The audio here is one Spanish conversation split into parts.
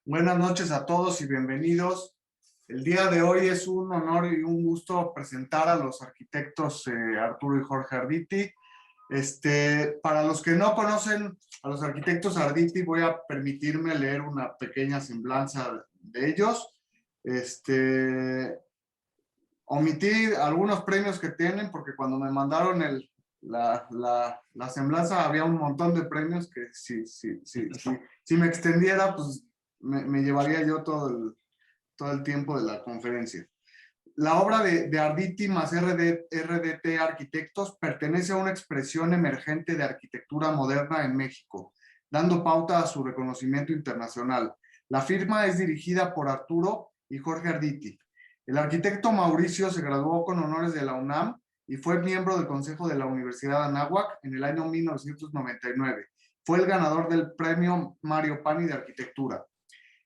Buenas noches a todos y bienvenidos. El día de hoy es un honor y un gusto presentar a los arquitectos Arturo y Jorge Arditi. Para los que no conocen a los arquitectos Arditi, voy a permitirme leer una pequeña semblanza de ellos. Omití algunos premios que tienen porque cuando me mandaron la semblanza había un montón de premios que si me extendiera, pues me llevaría yo todo el tiempo de la conferencia. La obra de Arditi más RDT Arquitectos pertenece a una expresión emergente de arquitectura moderna en México, dando pauta a su reconocimiento internacional. La firma es dirigida por Arturo y Jorge Arditi. El arquitecto Mauricio se graduó con honores de la UNAM y fue miembro del Consejo de la Universidad de Anáhuac en el año 1999. Fue el ganador del premio Mario Pani de Arquitectura.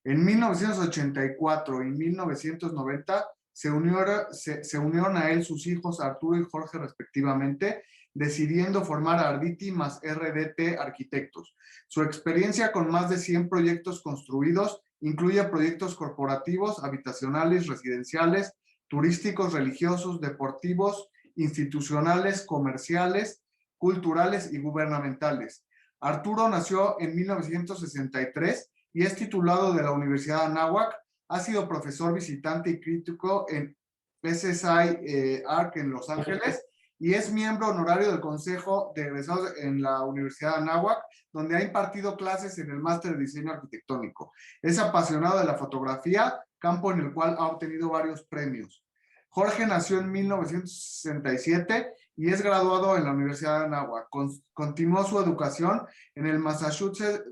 En 1984 y 1990 se unieron a él sus hijos Arturo y Jorge respectivamente, decidiendo formar Arditi más RDT Arquitectos. Su experiencia con más de 100 proyectos construidos incluye proyectos corporativos, habitacionales, residenciales, turísticos, religiosos, deportivos, institucionales, comerciales, culturales y gubernamentales. Arturo nació en 1963 y es titulado de la Universidad de Anáhuac. Ha sido profesor visitante y crítico en SSI ARC en Los Ángeles y es miembro honorario del Consejo de Egresados en la Universidad de Anáhuac, donde ha impartido clases en el Máster de Diseño Arquitectónico. Es apasionado de la fotografía, campo en el cual ha obtenido varios premios. Jorge nació en 1967 y es graduado en la Universidad de Anáhuac. Continuó su educación en el Massachusetts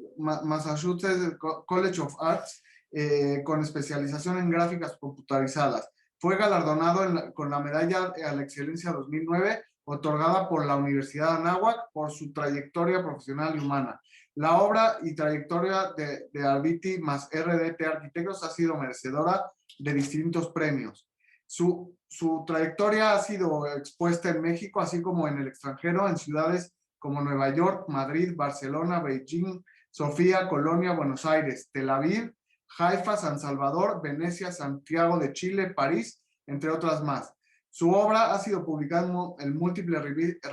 College of Arts con especialización en gráficas computarizadas. Fue galardonado con la medalla a la excelencia 2009, otorgada por la Universidad de Anáhuac por su trayectoria profesional y humana. La obra y trayectoria de Arditi más RDT Arquitectos ha sido merecedora de distintos premios. Su trayectoria ha sido expuesta en México, así como en el extranjero, en ciudades como Nueva York, Madrid, Barcelona, Beijing, Sofía, Colonia, Buenos Aires, Tel Aviv, Haifa, San Salvador, Venecia, Santiago de Chile, París, entre otras más. Su obra ha sido publicada en múltiples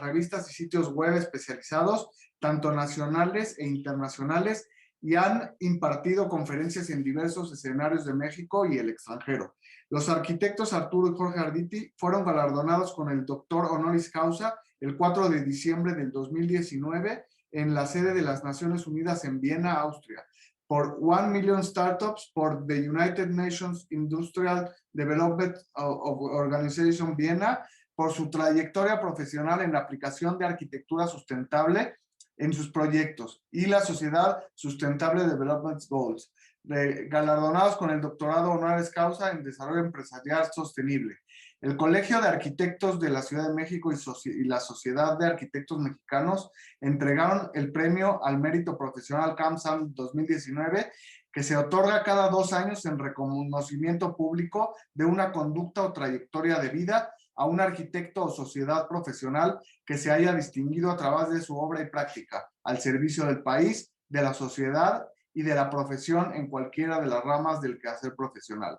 revistas y sitios web especializados, tanto nacionales e internacionales, y han impartido conferencias en diversos escenarios de México y el extranjero. Los arquitectos Arturo y Jorge Arditi fueron galardonados con el doctor honoris causa el 4 de diciembre del 2019 en la sede de las Naciones Unidas en Viena, Austria, por 1 Million Startups, por the United Nations Industrial Development Organization Viena, por su trayectoria profesional en la aplicación de arquitectura sustentable en sus proyectos, y la Sociedad Sustentable Development Goals, galardonados con el doctorado honoris causa en desarrollo empresarial sostenible. El Colegio de Arquitectos de la Ciudad de México y la Sociedad de Arquitectos Mexicanos entregaron el premio al mérito profesional CAMSAM 2019, que se otorga cada 2 años en reconocimiento público de una conducta o trayectoria de vida a un arquitecto o sociedad profesional que se haya distinguido a través de su obra y práctica al servicio del país, de la sociedad y de la profesión en cualquiera de las ramas del quehacer profesional.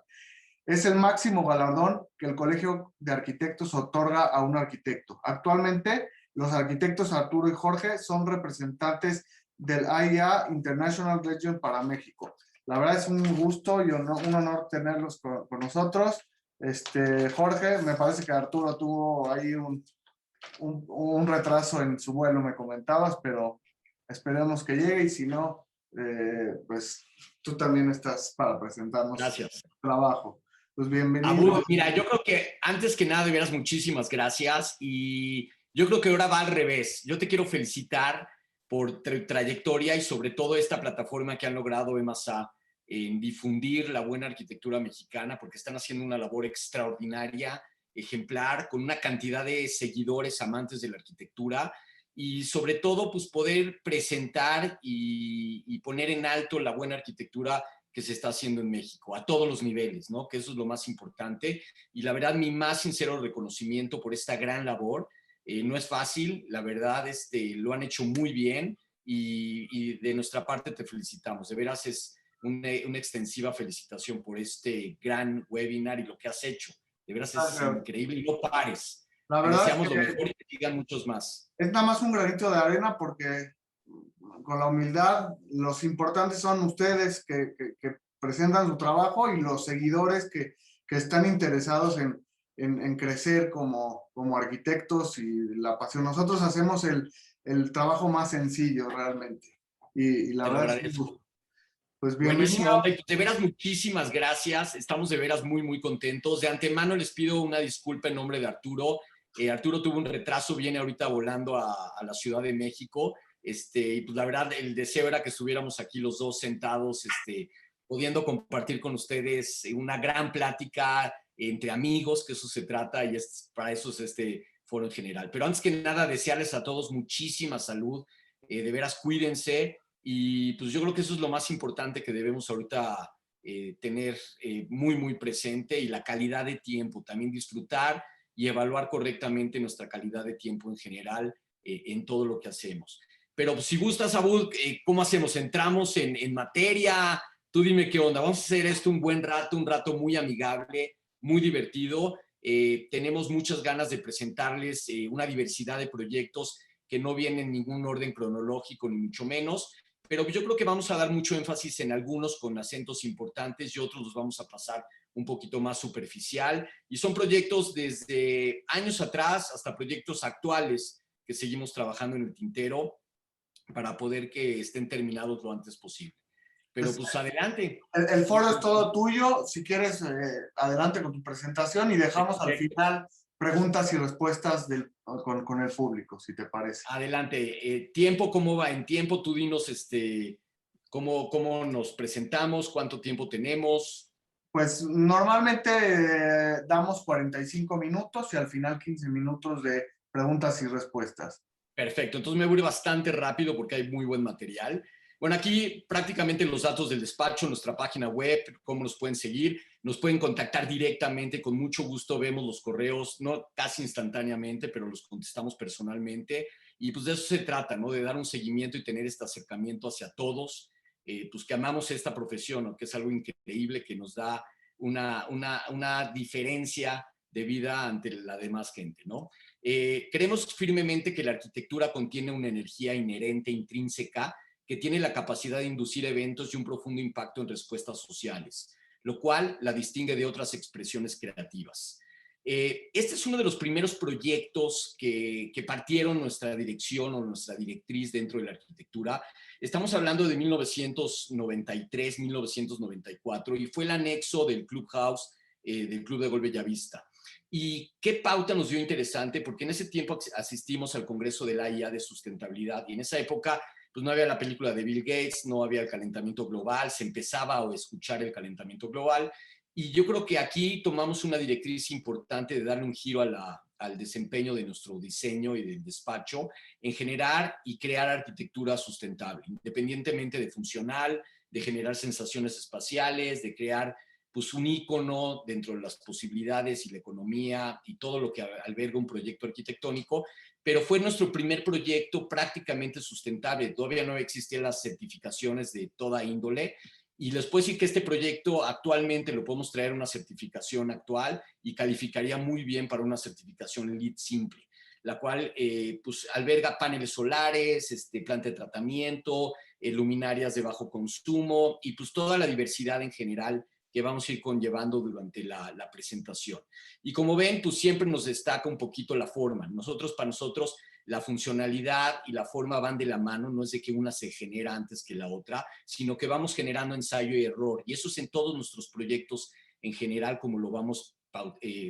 Es el máximo galardón que el Colegio de Arquitectos otorga a un arquitecto. Actualmente, los arquitectos Arturo y Jorge son representantes del AIA International Region para México. La verdad es un gusto y un honor tenerlos con nosotros. Jorge, me parece que Arturo tuvo ahí un retraso en su vuelo, me comentabas, pero esperemos que llegue y si no, pues tú también estás para presentarnos Gracias. tu trabajo. Pues bienvenido. Abu, mira, yo creo que antes que nada, de veras, muchísimas gracias. Y yo creo que ahora va al revés. Yo te quiero felicitar por tu trayectoria y sobre todo esta plataforma que han logrado EMASA en difundir la buena arquitectura mexicana, porque están haciendo una labor extraordinaria, ejemplar, con una cantidad de seguidores amantes de la arquitectura y sobre todo, pues poder presentar y poner en alto la buena arquitectura que se está haciendo en México, a todos los niveles, ¿no? Que eso es lo más importante. Y la verdad, mi más sincero reconocimiento por esta gran labor. No es fácil, la verdad, lo han hecho muy bien y de nuestra parte te felicitamos. De veras, una extensiva felicitación por este gran webinar y lo que has hecho. De veras es increíble y no pares. La Te verdad deseamos es lo que mejor y que sigan muchos más. es nada más un granito de arena porque con la humildad los importantes son ustedes que presentan su trabajo y los seguidores que están interesados en crecer como arquitectos y la pasión. Nosotros hacemos el trabajo más sencillo realmente. Y la Te lo verdad es que, agradezco. pues bienvenido. Buenísima onda. Y de veras, muchísimas gracias. Estamos de veras muy, muy contentos. De antemano les pido una disculpa en nombre de Arturo. Arturo tuvo un retraso, viene ahorita volando a la Ciudad de México. Y pues la verdad, el deseo era que estuviéramos aquí los dos sentados, pudiendo compartir con ustedes una gran plática entre amigos, que eso se trata y para eso es este foro en general. Pero antes que nada, desearles a todos muchísima salud. De veras, cuídense. Y pues yo creo que eso es lo más importante que debemos ahorita tener muy, muy presente, y la calidad de tiempo, también disfrutar y evaluar correctamente nuestra calidad de tiempo en general en todo lo que hacemos. Pero pues, si gustas, Abud, ¿cómo hacemos? ¿Entramos en materia? Tú dime qué onda. Vamos a hacer esto un buen rato, un rato muy amigable, muy divertido. Tenemos muchas ganas de presentarles una diversidad de proyectos que no vienen en ningún orden cronológico, ni mucho menos, pero yo creo que vamos a dar mucho énfasis en algunos con acentos importantes y otros los vamos a pasar un poquito más superficial. Y son proyectos desde años atrás hasta proyectos actuales que seguimos trabajando en el tintero para poder que estén terminados lo antes posible. Pero pues adelante. El foro es todo tuyo. Si quieres, adelante con tu presentación y dejamos al Perfecto. final preguntas y respuestas con el público, si te parece. Adelante. Tiempo, ¿cómo va? En tiempo, tú dinos cómo nos presentamos, cuánto tiempo tenemos. Pues normalmente damos 45 minutos y al final 15 minutos de preguntas y respuestas. Perfecto, entonces me voy a ir bastante rápido porque hay muy buen material. Bueno, aquí prácticamente los datos del despacho, nuestra página web, cómo nos pueden seguir, nos pueden contactar directamente, con mucho gusto vemos los correos, no casi instantáneamente, pero los contestamos personalmente, y pues de eso se trata, ¿no? De dar un seguimiento y tener este acercamiento hacia todos, pues que amamos esta profesión, ¿no? Que es algo increíble que nos da una diferencia de vida ante la demás gente, ¿no? Creemos firmemente que la arquitectura contiene una energía inherente, intrínseca, que tiene la capacidad de inducir eventos y un profundo impacto en respuestas sociales, lo cual la distingue de otras expresiones creativas. Este es uno de los primeros proyectos que partieron nuestra dirección o nuestra directriz dentro de la arquitectura. Estamos hablando de 1993, 1994, y fue el anexo del Clubhouse, del Club de Golf Bellavista. ¿Y qué pauta nos dio interesante? Porque en ese tiempo asistimos al Congreso de la IA de Sustentabilidad, y en esa época pues no había la película de Bill Gates, no había el calentamiento global, se empezaba a escuchar el calentamiento global, y yo creo que aquí tomamos una directriz importante de darle un giro al desempeño de nuestro diseño y del despacho en generar y crear arquitectura sustentable, independientemente de funcional, de generar sensaciones espaciales, de crear pues un ícono dentro de las posibilidades y la economía y todo lo que alberga un proyecto arquitectónico, pero fue nuestro primer proyecto prácticamente sustentable. Todavía no existían las certificaciones de toda índole, y les puedo decir que este proyecto actualmente lo podemos traer a una certificación actual y calificaría muy bien para una certificación LEED simple, la cual pues alberga paneles solares, planta de tratamiento, luminarias de bajo consumo y pues toda la diversidad en general que vamos a ir conllevando durante la presentación. Y como ven, pues siempre nos destaca un poquito la forma. Para nosotros, la funcionalidad y la forma van de la mano, no es de que una se genera antes que la otra, sino que vamos generando ensayo y error. Y eso es en todos nuestros proyectos en general, como lo vamos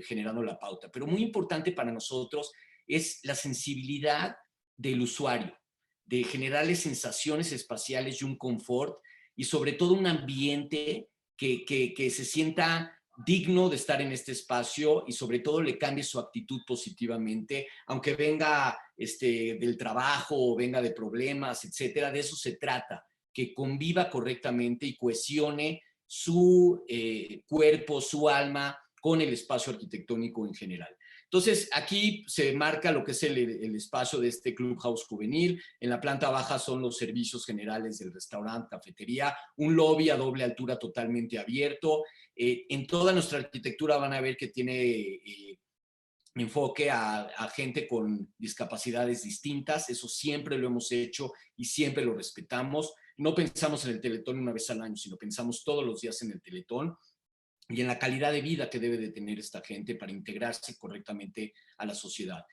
generando la pauta. Pero muy importante para nosotros es la sensibilidad del usuario, de generarle sensaciones espaciales y un confort, y sobre todo un ambiente que se sienta digno de estar en este espacio, y sobre todo le cambie su actitud positivamente, aunque venga del trabajo o venga de problemas, etcétera. De eso se trata, que conviva correctamente y cohesione su cuerpo, su alma con el espacio arquitectónico en general. Entonces, aquí se marca lo que es el espacio de este Clubhouse juvenil. En la planta baja son los servicios generales del restaurante, cafetería, un lobby a doble altura totalmente abierto. En toda nuestra arquitectura van a ver que tiene enfoque a gente con discapacidades distintas. Eso siempre lo hemos hecho y siempre lo respetamos. No pensamos en el Teletón una vez al año, sino pensamos todos los días en el Teletón y en la calidad de vida que debe de tener esta gente para integrarse correctamente a la sociedad.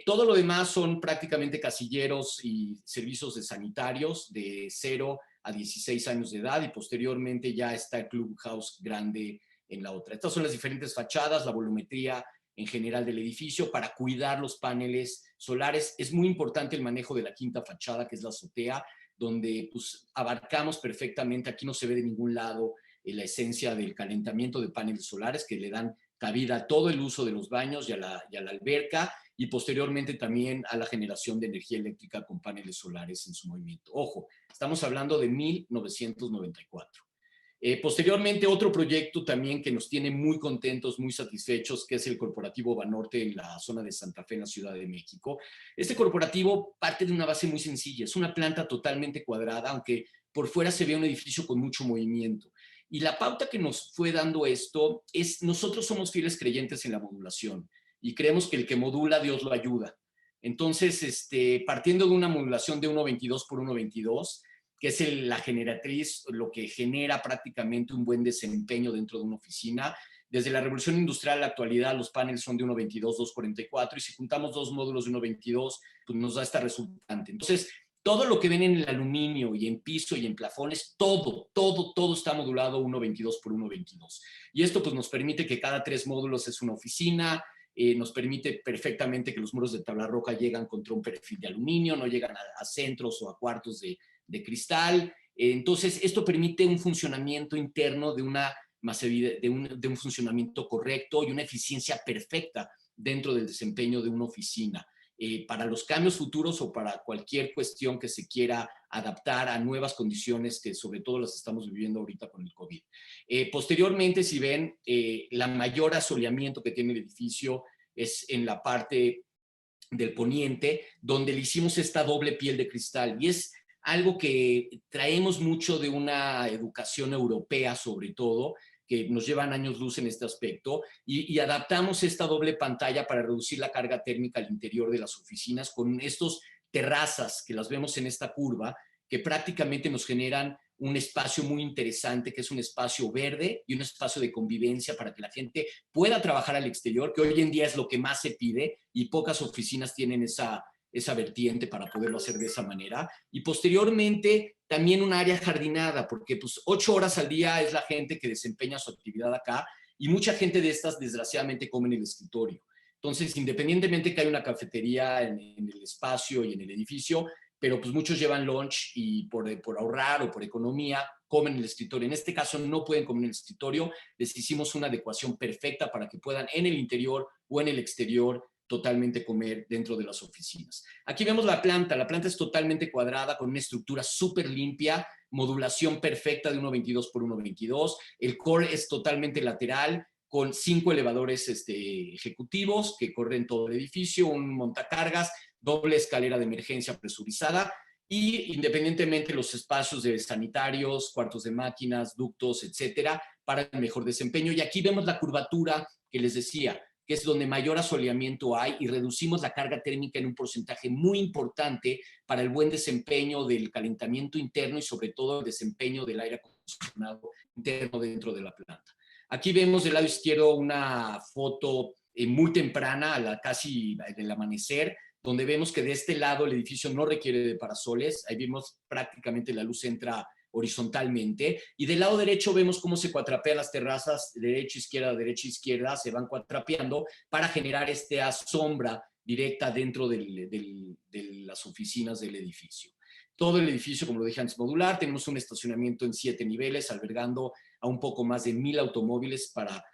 Todo lo demás son prácticamente casilleros y servicios de sanitarios de 0 a 16 años de edad, y posteriormente ya está el Clubhouse grande en la otra. Estas son las diferentes fachadas, la volumetría en general del edificio para cuidar los paneles solares. Es muy importante el manejo de la quinta fachada, que es la azotea, donde pues, abarcamos perfectamente, aquí no se ve de ningún lado la esencia del calentamiento de paneles solares que le dan cabida a todo el uso de los baños y a la alberca, y posteriormente también a la generación de energía eléctrica con paneles solares en su movimiento. Ojo, estamos hablando de 1994. Posteriormente, otro proyecto también que nos tiene muy contentos, muy satisfechos, que es el Corporativo Banorte en la zona de Santa Fe, en la Ciudad de México. Este corporativo parte de una base muy sencilla, es una planta totalmente cuadrada, aunque por fuera se ve un edificio con mucho movimiento. Y la pauta que nos fue dando esto es, nosotros somos fieles creyentes en la modulación y creemos que el que modula, Dios lo ayuda. Entonces, partiendo de una modulación de 1.22 por 1.22, que es la generatriz, lo que genera prácticamente un buen desempeño dentro de una oficina. Desde la revolución industrial a la actualidad, los paneles son de 1.22, 2.44, y si juntamos dos módulos de 1.22, pues nos da esta resultante. Entonces, todo lo que ven en el aluminio y en piso y en plafones, todo está modulado 1.22 por 1.22. Y esto pues nos permite que cada 3 módulos es una oficina, nos permite perfectamente que los muros de tabla roca llegan contra un perfil de aluminio, no llegan a centros o a cuartos de cristal. Entonces, esto permite un funcionamiento interno de un funcionamiento correcto y una eficiencia perfecta dentro del desempeño de una oficina. Para los cambios futuros o para cualquier cuestión que se quiera adaptar a nuevas condiciones que sobre todo las estamos viviendo ahorita con el COVID. Posteriormente, si ven, la mayor asoleamiento que tiene el edificio es en la parte del poniente, donde le hicimos esta doble piel de cristal, y es algo que traemos mucho de una educación europea, sobre todo, que nos llevan años luz en este aspecto, y adaptamos esta doble pantalla para reducir la carga térmica al interior de las oficinas con estos terrazas que las vemos en esta curva, que prácticamente nos generan un espacio muy interesante, que es un espacio verde y un espacio de convivencia para que la gente pueda trabajar al exterior, que hoy en día es lo que más se pide, y pocas oficinas tienen esa vertiente para poderlo hacer de esa manera. Y posteriormente también un área jardinada, porque pues 8 horas al día es la gente que desempeña su actividad acá, y mucha gente de estas desgraciadamente come en el escritorio. Entonces, independientemente que hay una cafetería en el espacio y en el edificio, pero pues muchos llevan lunch y por ahorrar o por economía comen en el escritorio. En este caso no pueden comer en el escritorio, les hicimos una adecuación perfecta para que puedan en el interior o en el exterior totalmente comer dentro de las oficinas. Aquí vemos la planta es totalmente cuadrada con una estructura súper limpia, modulación perfecta de 1.22 por 1.22, el core es totalmente lateral, con 5 elevadores ejecutivos que corren todo el edificio, un montacargas, doble escalera de emergencia presurizada, y independientemente los espacios de sanitarios, cuartos de máquinas, ductos, etcétera, para el mejor desempeño. Y aquí vemos la curvatura que les decía, que es donde mayor asoleamiento hay, y reducimos la carga térmica en un porcentaje muy importante para el buen desempeño del calentamiento interno y sobre todo el desempeño del aire acondicionado interno dentro de la planta. Aquí vemos del lado izquierdo una foto muy temprana, casi del amanecer, donde vemos que de este lado el edificio no requiere de parasoles. Ahí vemos prácticamente la luz entra horizontalmente, y del lado derecho vemos cómo se cuatrapean las terrazas, derecha, izquierda, se van cuatrapeando para generar esta sombra directa dentro de las oficinas del edificio. Todo el edificio, como lo dije antes, modular. Tenemos un estacionamiento en 7 niveles, albergando a un poco más de 1,000 automóviles para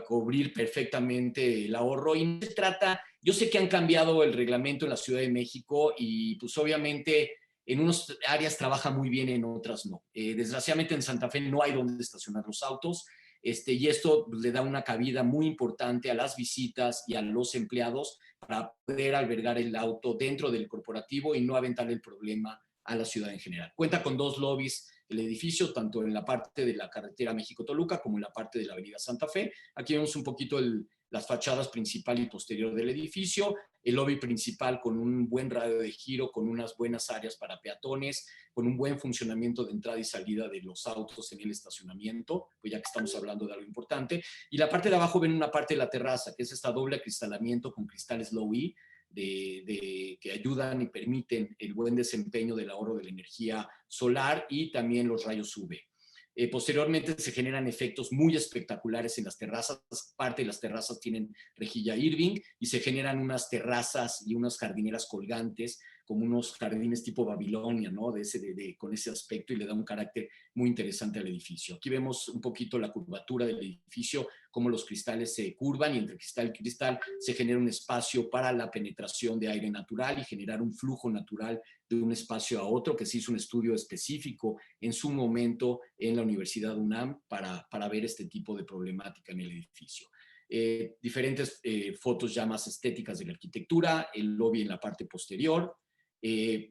cubrir perfectamente el ahorro. Y no se trata, yo sé que han cambiado el reglamento en la Ciudad de México y pues obviamente en unas áreas trabaja muy bien, en otras no. Desgraciadamente en Santa Fe no hay donde estacionar los autos. y esto le da una cabida muy importante a las visitas y a los empleados para poder albergar el auto dentro del corporativo y no aventar el problema a la ciudad en general. Cuenta con 2 lobbies el edificio, tanto en la parte de la carretera México-Toluca como en la parte de la avenida Santa Fe. Aquí vemos un poquito las fachadas principal y posterior del edificio, el lobby principal con un buen radio de giro, con unas buenas áreas para peatones, con un buen funcionamiento de entrada y salida de los autos en el estacionamiento, pues ya que estamos hablando de algo importante. Y la parte de abajo ven una parte de la terraza, que es esta doble acristalamiento con cristales low E, que ayudan y permiten el buen desempeño del ahorro de la energía solar y también los rayos UV. Posteriormente se generan efectos muy espectaculares en las terrazas. Parte de las terrazas tienen rejilla Irving y se generan unas terrazas y unas jardineras colgantes, como unos jardines tipo Babilonia, ¿no? Con ese aspecto, y le da un carácter muy interesante al edificio. Aquí vemos un poquito la curvatura del edificio, cómo los cristales se curvan y entre cristal y cristal se genera un espacio para la penetración de aire natural y generar un flujo natural de un espacio a otro, que se hizo un estudio específico en su momento en la Universidad UNAM para ver este tipo de problemática en el edificio. Diferentes fotos ya más estéticas de la arquitectura, el lobby en la parte posterior.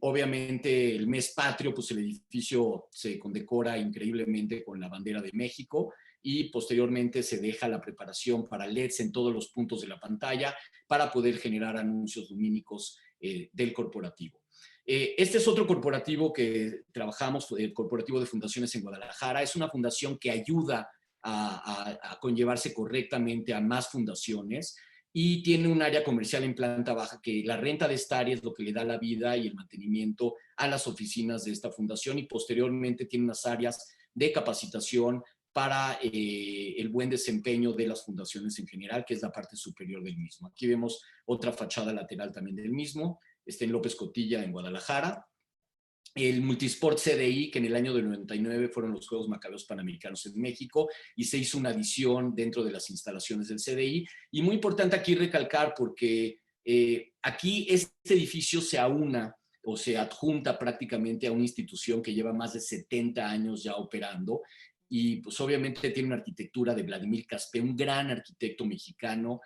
Obviamente el mes patrio, pues el edificio se condecora increíblemente con la bandera de México y posteriormente se deja la preparación para LEDs en todos los puntos de la pantalla para poder generar anuncios lumínicos del corporativo. Este es otro corporativo que trabajamos, el Corporativo de Fundaciones en Guadalajara. Es una fundación que ayuda a conllevarse correctamente a más fundaciones y tiene un área comercial en planta baja que la renta de esta área es lo que le da la vida y el mantenimiento a las oficinas de esta fundación, y posteriormente tiene unas áreas de capacitación para el buen desempeño de las fundaciones en general, que es la parte superior del mismo. Aquí vemos otra fachada lateral también del mismo, en López Cotilla, en Guadalajara. El Multisport CDI, que en el año del 99 fueron los Juegos Macabeos Panamericanos en México, y se hizo una adición dentro de las instalaciones del CDI. Y muy importante aquí recalcar, porque aquí este edificio se aúna o se adjunta prácticamente a una institución que lleva más de 70 años ya operando, y pues obviamente tiene una arquitectura de Vladimir Caspé, un gran arquitecto mexicano,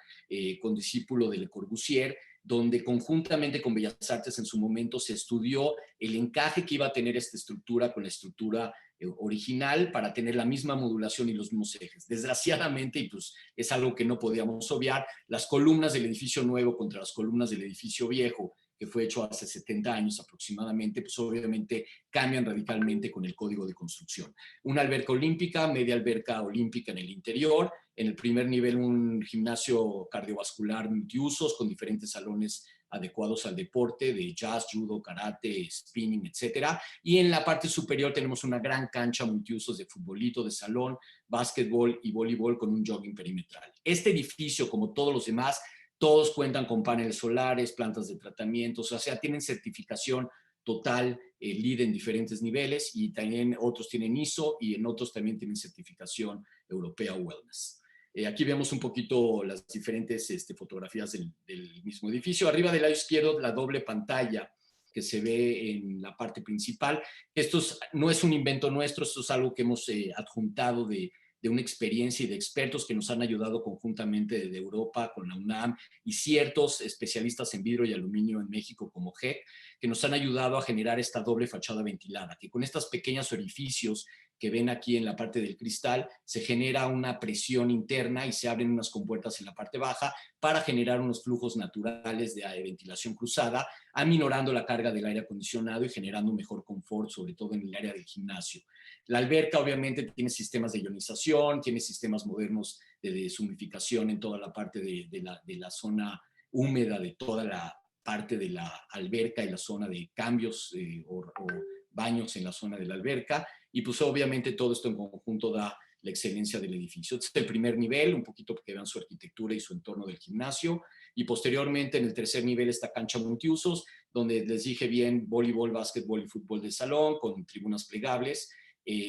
condiscípulo de Le Corbusier, donde conjuntamente con Bellas Artes en su momento se estudió el encaje que iba a tener esta estructura con la estructura original para tener la misma modulación y los mismos ejes. Desgraciadamente, y pues es algo que no podíamos obviar, las columnas del edificio nuevo contra las columnas del edificio viejo, que fue hecho hace 70 años aproximadamente, pues obviamente cambian radicalmente con el código de construcción. Una alberca olímpica, media alberca olímpica en el interior, en el primer nivel un gimnasio cardiovascular multiusos con diferentes salones adecuados al deporte de jazz, judo, karate, spinning, etcétera. Y en la parte superior tenemos una gran cancha multiusos de futbolito, de salón, básquetbol y voleibol con un jogging perimetral. Este edificio, como todos los demás, todos cuentan con paneles solares, plantas de tratamiento, o sea, tienen certificación total, LEED en diferentes niveles, y también otros tienen ISO y en otros también tienen certificación europea Wellness. Aquí vemos un poquito las diferentes fotografías del mismo edificio. Arriba del lado izquierdo, la doble pantalla que se ve en la parte principal. No es un invento nuestro, esto es algo que hemos adjuntado de una experiencia y de expertos que nos han ayudado conjuntamente desde Europa con la UNAM y ciertos especialistas en vidrio y aluminio en México como GEC, que nos han ayudado a generar esta doble fachada ventilada, que con estos pequeños orificios que ven aquí en la parte del cristal, se genera una presión interna y se abren unas compuertas en la parte baja para generar unos flujos naturales de ventilación cruzada, aminorando la carga del aire acondicionado y generando un mejor confort, sobre todo en el área del gimnasio. La alberca obviamente tiene sistemas de ionización, tiene sistemas modernos de deshumificación en toda la parte de la zona húmeda de toda la parte de la alberca y la zona de cambios o baños en la zona de la alberca, y pues obviamente todo esto en conjunto da la excelencia del edificio. Este es el primer nivel, un poquito que vean su arquitectura y su entorno del gimnasio, y posteriormente en el tercer nivel esta cancha multiusos, donde les dije bien, voleibol, básquetbol y fútbol de salón, con tribunas plegables,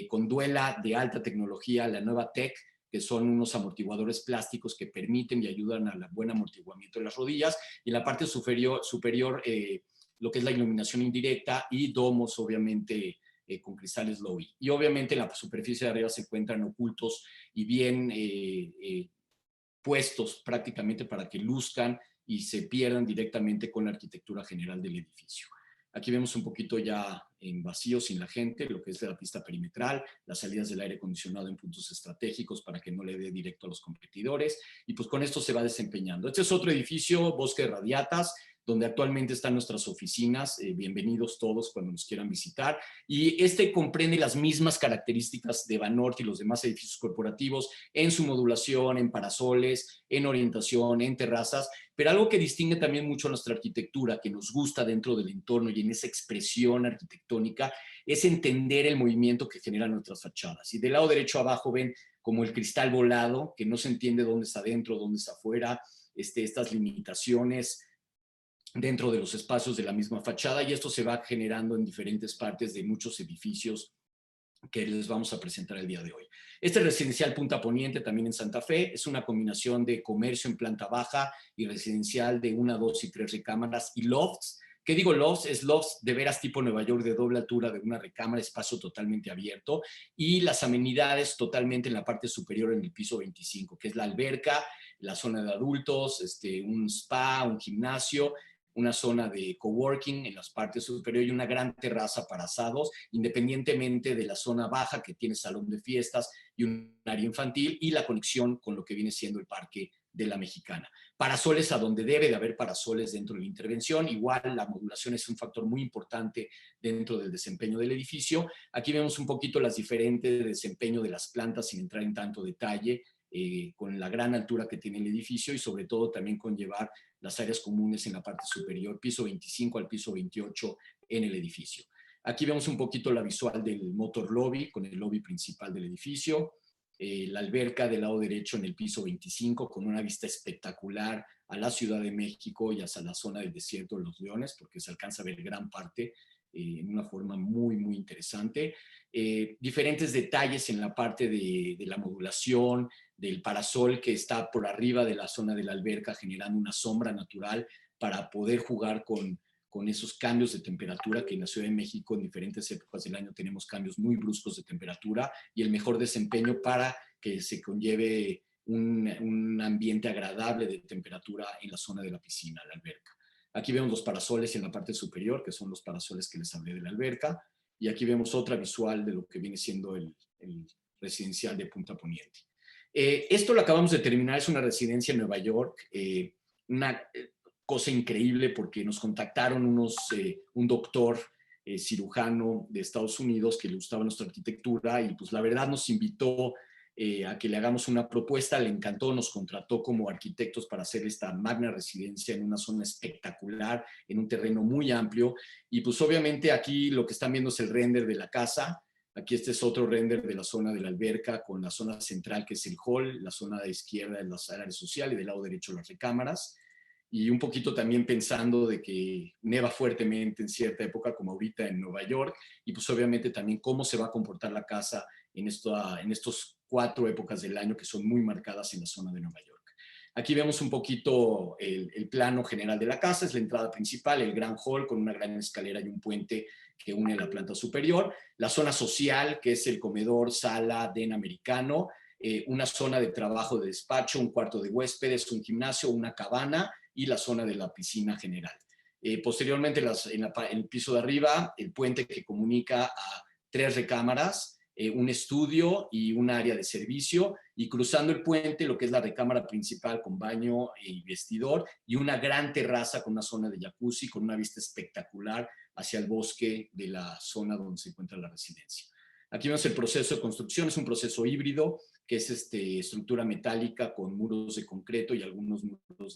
con duela de alta tecnología, la nueva TEC, que son unos amortiguadores plásticos que permiten y ayudan al buen amortiguamiento de las rodillas, y en la parte superior lo que es la iluminación indirecta y domos obviamente con cristales Lowy. Y obviamente en la superficie de arriba se encuentran ocultos y bien puestos prácticamente para que luzcan y se pierdan directamente con la arquitectura general del edificio. Aquí vemos un poquito ya en vacío, sin la gente, lo que es la pista perimetral, las salidas del aire acondicionado en puntos estratégicos para que no le dé directo a los competidores, y pues con esto se va desempeñando. Este es otro edificio, Bosque de Radiatas, donde actualmente están nuestras oficinas. Bienvenidos todos cuando nos quieran visitar. Y este comprende las mismas características de Banorte y los demás edificios corporativos en su modulación, en parasoles, en orientación, en terrazas, pero algo que distingue también mucho a nuestra arquitectura, que nos gusta dentro del entorno y en esa expresión arquitectónica, es entender el movimiento que generan nuestras fachadas. Y del lado derecho abajo ven como el cristal volado, que no se entiende dónde está dentro, dónde está afuera, estas limitaciones dentro de los espacios de la misma fachada, y esto se va generando en diferentes partes de muchos edificios que les vamos a presentar el día de hoy. Este residencial Punta Poniente, también en Santa Fe, es una combinación de comercio en planta baja y residencial de 1, 2 y 3 recámaras y lofts. ¿Qué digo lofts? Es lofts de veras tipo Nueva York, de doble altura, de una recámara, espacio totalmente abierto, y las amenidades totalmente en la parte superior en el piso 25, que es la alberca, la zona de adultos, un spa, un gimnasio, una zona de coworking en las partes superiores y una gran terraza para asados, independientemente de la zona baja que tiene salón de fiestas y un área infantil, y la conexión con lo que viene siendo el Parque de la Mexicana. Parasoles a donde debe de haber parasoles dentro de la intervención. Igual la modulación es un factor muy importante dentro del desempeño del edificio. Aquí vemos un poquito las diferentes desempeño de las plantas sin entrar en tanto detalle, con la gran altura que tiene el edificio y sobre todo también con llevar las áreas comunes en la parte superior, piso 25 al piso 28 en el edificio. Aquí vemos un poquito la visual del motor lobby con el lobby principal del edificio, la alberca del lado derecho en el piso 25 con una vista espectacular a la Ciudad de México y hasta la zona del desierto de los Leones, porque se alcanza a ver gran parte en una forma muy, muy interesante. Diferentes detalles en la parte de la modulación, del parasol que está por arriba de la zona de la alberca generando una sombra natural para poder jugar con esos cambios de temperatura que en la Ciudad de México en diferentes épocas del año tenemos cambios muy bruscos de temperatura, y el mejor desempeño para que se conlleve un ambiente agradable de temperatura en la zona de la piscina, la alberca. Aquí vemos los parasoles en la parte superior, que son los parasoles que les hablé de la alberca, y aquí vemos otra visual de lo que viene siendo el residencial de Punta Poniente. Esto lo acabamos de terminar, es una residencia en Nueva York, una cosa increíble porque nos contactaron un doctor cirujano de Estados Unidos que le gustaba nuestra arquitectura y pues la verdad nos invitó a que le hagamos una propuesta, le encantó, nos contrató como arquitectos para hacer esta magna residencia en una zona espectacular, en un terreno muy amplio, y pues obviamente aquí lo que están viendo es el render de la casa. Aquí este es otro render de la zona de la alberca con la zona central que es el hall, la zona de izquierda es la área social y del lado derecho las recámaras. Y un poquito también pensando de que neva fuertemente en cierta época como ahorita en Nueva York, y pues obviamente también cómo se va a comportar la casa en estos 4 épocas del año que son muy marcadas en la zona de Nueva York. Aquí vemos un poquito el plano general de la casa, es la entrada principal, el gran hall con una gran escalera y un puente que une la planta superior, la zona social, que es el comedor, sala, den americano, una zona de trabajo de despacho, un cuarto de huéspedes, un gimnasio, una cabana y la zona de la piscina general. Posteriormente, en el piso de arriba, el puente que comunica a 3 recámaras, un estudio y un área de servicio, y cruzando el puente lo que es la recámara principal con baño y vestidor, y una gran terraza con una zona de jacuzzi con una vista espectacular hacia el bosque de la zona donde se encuentra la residencia. Aquí vemos el proceso de construcción, es un proceso híbrido, que es estructura metálica con muros de concreto y algunos muros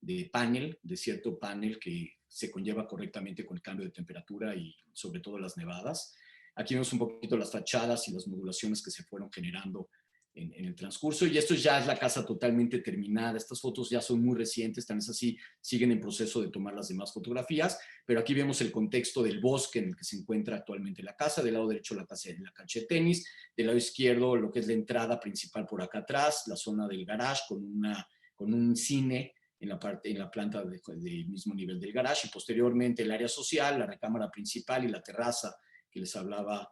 de panel, de cierto panel que se conlleva correctamente con el cambio de temperatura y sobre todo las nevadas. Aquí vemos un poquito las fachadas y las modulaciones que se fueron generando en el transcurso, y esto ya es la casa totalmente terminada. Estas fotos ya son muy recientes, también es así, siguen en proceso de tomar las demás fotografías, pero aquí vemos el contexto del bosque en el que se encuentra actualmente la casa. Del lado derecho la cancha de tenis, del lado izquierdo lo que es la entrada principal por acá atrás, la zona del garage con un cine en la planta del mismo nivel del garage, y posteriormente el área social, la recámara principal y la terraza que les hablaba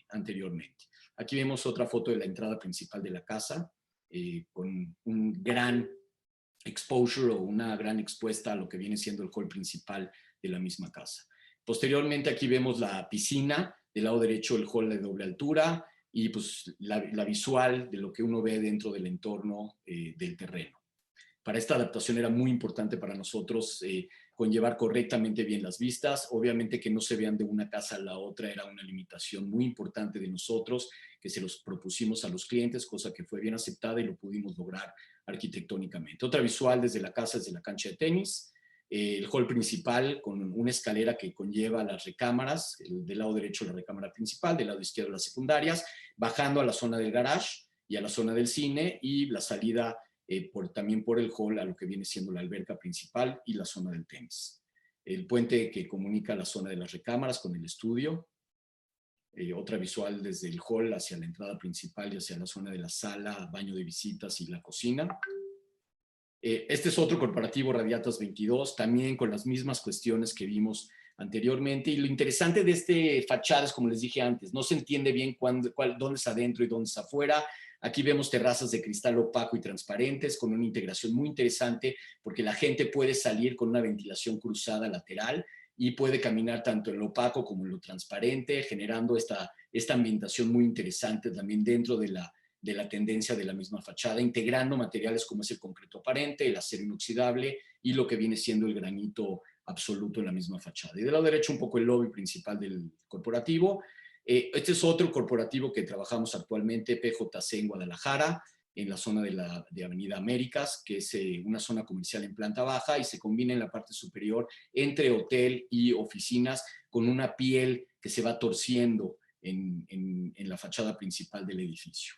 anteriormente. Aquí vemos otra foto de la entrada principal de la casa, con un gran exposure o una gran expuesta a lo que viene siendo el hall principal de la misma casa. Posteriormente aquí vemos la piscina, del lado derecho el hall de doble altura y pues la visual de lo que uno ve dentro del entorno del terreno. Para esta adaptación era muy importante para nosotros conllevar correctamente bien las vistas. Obviamente que no se vean de una casa a la otra era una limitación muy importante de nosotros, que se los propusimos a los clientes, cosa que fue bien aceptada y lo pudimos lograr arquitectónicamente. Otra visual desde la casa, desde la cancha de tenis, el hall principal con una escalera que conlleva las recámaras, del lado derecho la recámara principal, del lado izquierdo las secundarias, bajando a la zona del garage y a la zona del cine y la salida también por el hall a lo que viene siendo la alberca principal y la zona del tenis. El puente que comunica la zona de las recámaras con el estudio. Otra visual desde el hall hacia la entrada principal y hacia la zona de la sala, baño de visitas y la cocina. Este es otro corporativo Radiatas 22, también con las mismas cuestiones que vimos anteriormente. Y lo interesante de este fachada es, como les dije antes, no se entiende bien dónde es adentro y dónde es afuera. Aquí vemos terrazas de cristal opaco y transparentes con una integración muy interesante porque la gente puede salir con una ventilación cruzada lateral y puede caminar tanto en lo opaco como en lo transparente, generando esta ambientación muy interesante también dentro de la tendencia de la misma fachada, integrando materiales como es el concreto aparente, el acero inoxidable y lo que viene siendo el granito absoluto en la misma fachada. Y del lado derecho un poco el lobby principal del corporativo. Este es otro corporativo que trabajamos actualmente, PJC en Guadalajara, en la zona de Avenida Américas, que es una zona comercial en planta baja y se combina en la parte superior entre hotel y oficinas con una piel que se va torciendo en la fachada principal del edificio.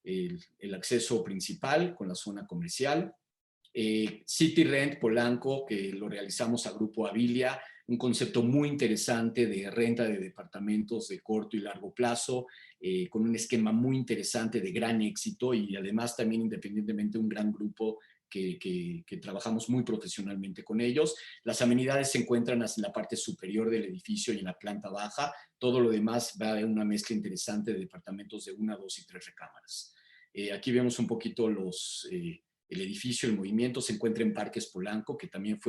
El acceso principal con la zona comercial. City Rent Polanco, que lo realizamos a Grupo Avilia, un concepto muy interesante de renta de departamentos de corto y largo plazo, con un esquema muy interesante de gran éxito y además también independientemente un gran grupo que trabajamos muy profesionalmente con ellos. Las amenidades se encuentran en la parte superior del edificio y en la planta baja. Todo lo demás va a una mezcla interesante de departamentos de 1, 2 y 3 recámaras. Aquí vemos un poquito el edificio, el movimiento se encuentra en Parques Polanco, que también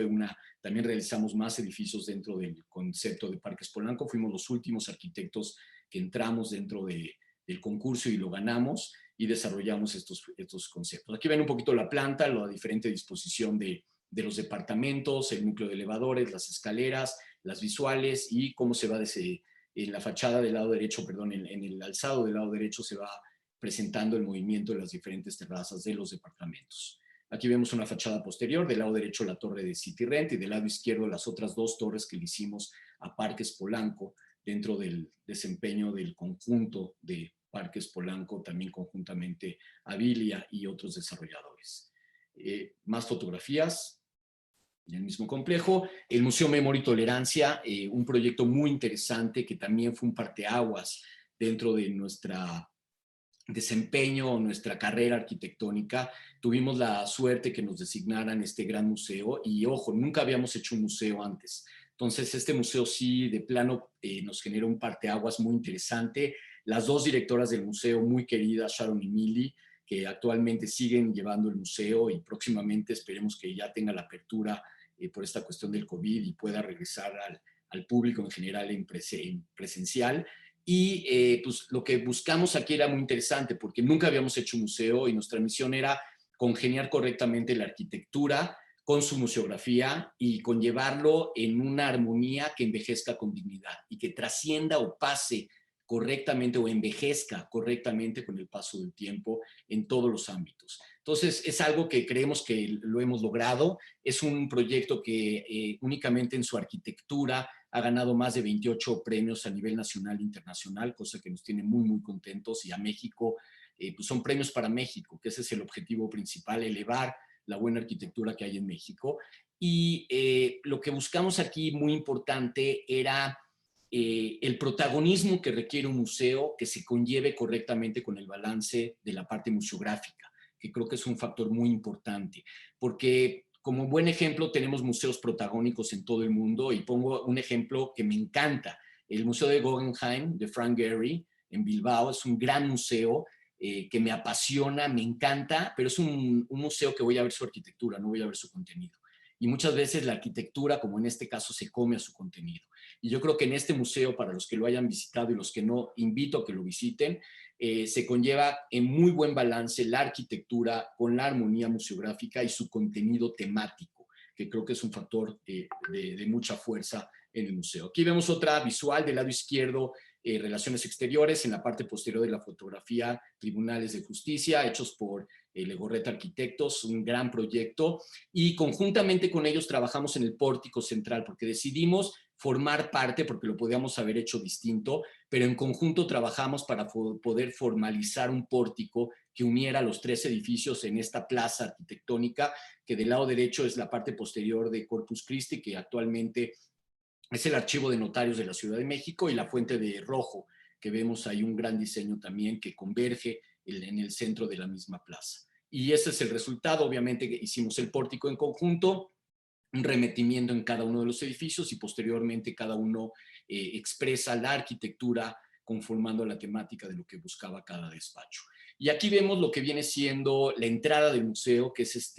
también realizamos más edificios dentro del concepto de Parques Polanco. Fuimos los últimos arquitectos que entramos dentro del concurso y lo ganamos y desarrollamos estos conceptos. Aquí ven un poquito la planta, la diferente disposición de los departamentos, el núcleo de elevadores, las escaleras, las visuales y cómo se va en la fachada del lado derecho, perdón, en el alzado del lado derecho se va presentando el movimiento de las diferentes terrazas de los departamentos. Aquí vemos una fachada posterior, del lado derecho la torre de City Rent y del lado izquierdo las otras 2 torres que le hicimos a Parques Polanco dentro del desempeño del conjunto de Parques Polanco, también conjuntamente Avilia y otros desarrolladores. Más fotografías en el mismo complejo. El Museo Memoria y Tolerancia, un proyecto muy interesante que también fue un parteaguas dentro de nuestra desempeño, nuestra carrera arquitectónica. Tuvimos la suerte que nos designaran este gran museo y ojo, nunca habíamos hecho un museo antes. Entonces este museo sí de plano nos genera un parteaguas muy interesante. Las 2 directoras del museo muy queridas, Sharon y Millie, que actualmente siguen llevando el museo y próximamente esperemos que ya tenga la apertura por esta cuestión del COVID y pueda regresar al público en general en presencial. Y pues lo que buscamos aquí era muy interesante porque nunca habíamos hecho un museo y nuestra misión era congeniar correctamente la arquitectura con su museografía y conllevarlo en una armonía que envejezca con dignidad y que trascienda o pase correctamente o envejezca correctamente con el paso del tiempo en todos los ámbitos. Entonces, es algo que creemos que lo hemos logrado. Es un proyecto que únicamente en su arquitectura ha ganado más de 28 premios a nivel nacional e internacional, cosa que nos tiene muy, muy contentos. Y a México, pues son premios para México, que ese es el objetivo principal, elevar la buena arquitectura que hay en México. Y lo que buscamos aquí, muy importante, era el protagonismo que requiere un museo que se conlleve correctamente con el balance de la parte museográfica, que creo que es un factor muy importante, porque como buen ejemplo tenemos museos protagónicos en todo el mundo y pongo un ejemplo que me encanta, El Museo de Guggenheim de Frank Gehry en Bilbao es un gran museo que me apasiona, me encanta, pero es un museo que voy a ver su arquitectura, no voy a ver su contenido. Y muchas veces la arquitectura, como en este caso, se come a su contenido. Y yo creo que en este museo, para los que lo hayan visitado y los que no, invito a que lo visiten, se conlleva en muy buen balance la arquitectura con la armonía museográfica y su contenido temático, que creo que es un factor de mucha fuerza en el museo. Aquí vemos otra visual del lado izquierdo, Relaciones Exteriores, en la parte posterior de la fotografía, Tribunales de Justicia, hechos por Legorreta Arquitectos, un gran proyecto, y conjuntamente con ellos trabajamos en el pórtico central, porque decidimos formar parte, porque lo podíamos haber hecho distinto, pero en conjunto trabajamos para poder formalizar un pórtico que uniera los 3 edificios en esta plaza arquitectónica, que del lado derecho es la parte posterior de Corpus Christi, que actualmente es el archivo de notarios de la Ciudad de México, y la Fuente de Rojo, que vemos ahí un gran diseño también que converge en el centro de la misma plaza. Y ese es el resultado. Obviamente hicimos el pórtico en conjunto, un remetimiento en cada uno de los edificios, y posteriormente cada uno expresa la arquitectura conformando la temática de lo que buscaba cada despacho. Y aquí vemos lo que viene siendo la entrada del museo, que es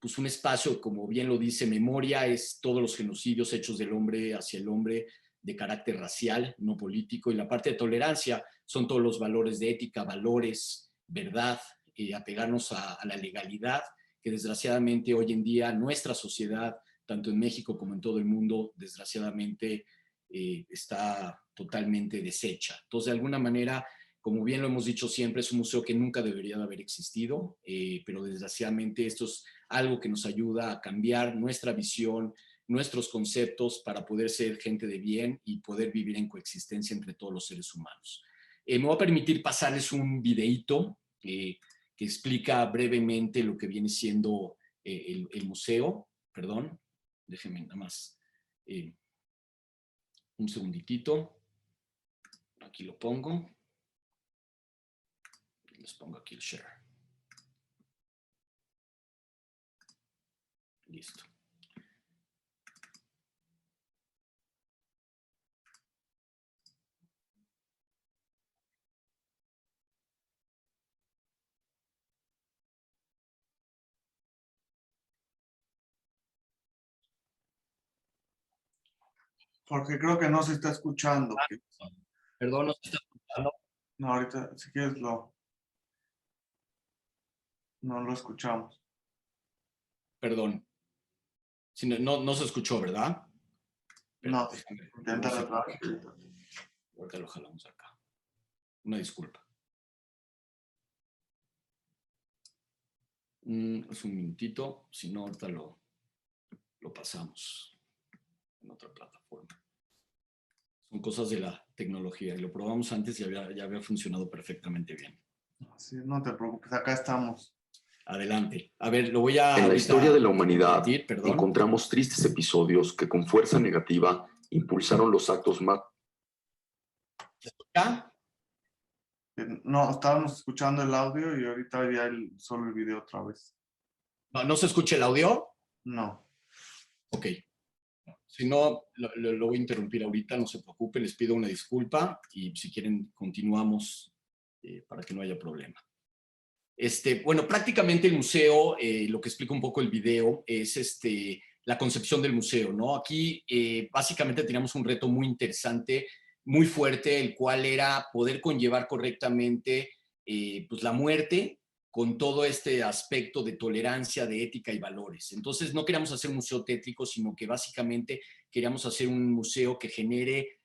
pues un espacio, como bien lo dice, memoria, es todos los genocidios hechos del hombre hacia el hombre de carácter racial, no político, y la parte de tolerancia son todos los valores de ética, valores, verdad, apegarnos a la legalidad, que desgraciadamente hoy en día nuestra sociedad, tanto en México como en todo el mundo, desgraciadamente está totalmente deshecha. Entonces, de alguna manera, como bien lo hemos dicho siempre, es un museo que nunca debería de haber existido, pero desgraciadamente esto es algo que nos ayuda a cambiar nuestra visión, nuestros conceptos, para poder ser gente de bien y poder vivir en coexistencia entre todos los seres humanos. Me voy a permitir pasarles un videíto que explica brevemente lo que viene siendo el museo. Perdón, déjenme nada más un segunditito. Aquí lo pongo. Les pongo aquí el share. Listo. Porque creo que no se está escuchando. Perdón, no se está escuchando. No, ahorita, si quieres, no lo escuchamos. Perdón. Si no se escuchó, ¿verdad? Pero No, déjame, intenta otra vez. ahorita lo jalamos acá. Una disculpa. Es un minutito, si no, ahorita lo pasamos en otra plataforma. Son cosas de la tecnología, y lo probamos antes y ya había funcionado perfectamente bien. Sí, no te preocupes, acá estamos. Adelante. A ver, lo voy a... En la historia de la humanidad perdón. encontramos tristes episodios que con fuerza negativa impulsaron los actos más... ¿Ya? No, estábamos escuchando el audio y ahorita ya solo el video otra vez. ¿No se escucha el audio? No. Ok. Si no, lo voy a interrumpir ahorita, no se preocupe, les pido una disculpa, y si quieren continuamos para que no haya problema. Bueno, prácticamente el museo, lo que explica un poco el video, es la concepción del museo, ¿no? Aquí básicamente teníamos un reto muy interesante, muy fuerte, el cual era poder conllevar correctamente pues la muerte con todo este aspecto de tolerancia, de ética y valores. Entonces no queríamos hacer un museo tétrico, sino que básicamente queríamos hacer un museo que genere,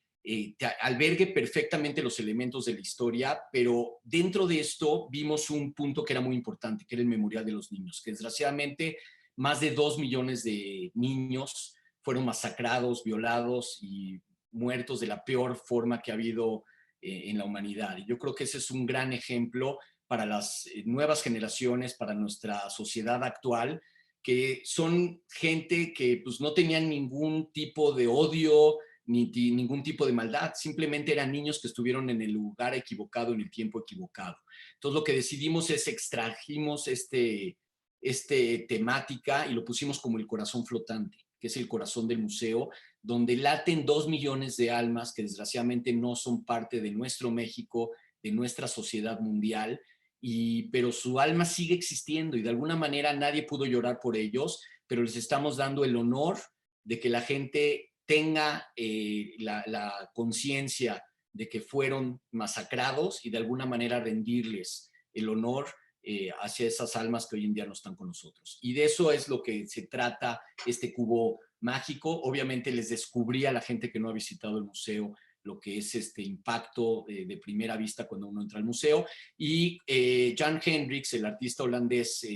albergue perfectamente los elementos de la historia, pero dentro de esto vimos un punto que era muy importante, que era el memorial de los niños, que desgraciadamente más de 2 millones de niños fueron masacrados, violados y muertos de la peor forma que ha habido en la humanidad. Y yo creo que ese es un gran ejemplo para las nuevas generaciones, para nuestra sociedad actual, que son gente que pues no tenían ningún tipo de odio, ni ningún tipo de maldad, simplemente eran niños que estuvieron en el lugar equivocado, en el tiempo equivocado. Entonces lo que decidimos es extrajimos temática y lo pusimos como el corazón flotante, que es el corazón del museo, donde laten 2 millones de almas que desgraciadamente no son parte de nuestro México, de nuestra sociedad mundial, pero su alma sigue existiendo y de alguna manera nadie pudo llorar por ellos, pero les estamos dando el honor de que la gente tenga la conciencia de que fueron masacrados y de alguna manera rendirles el honor hacia esas almas que hoy en día no están con nosotros. Y de eso es lo que se trata este cubo mágico. Obviamente les descubrí a la gente que no ha visitado el museo lo que es este impacto de primera vista cuando uno entra al museo. Y Jan Hendricks, el artista holandés,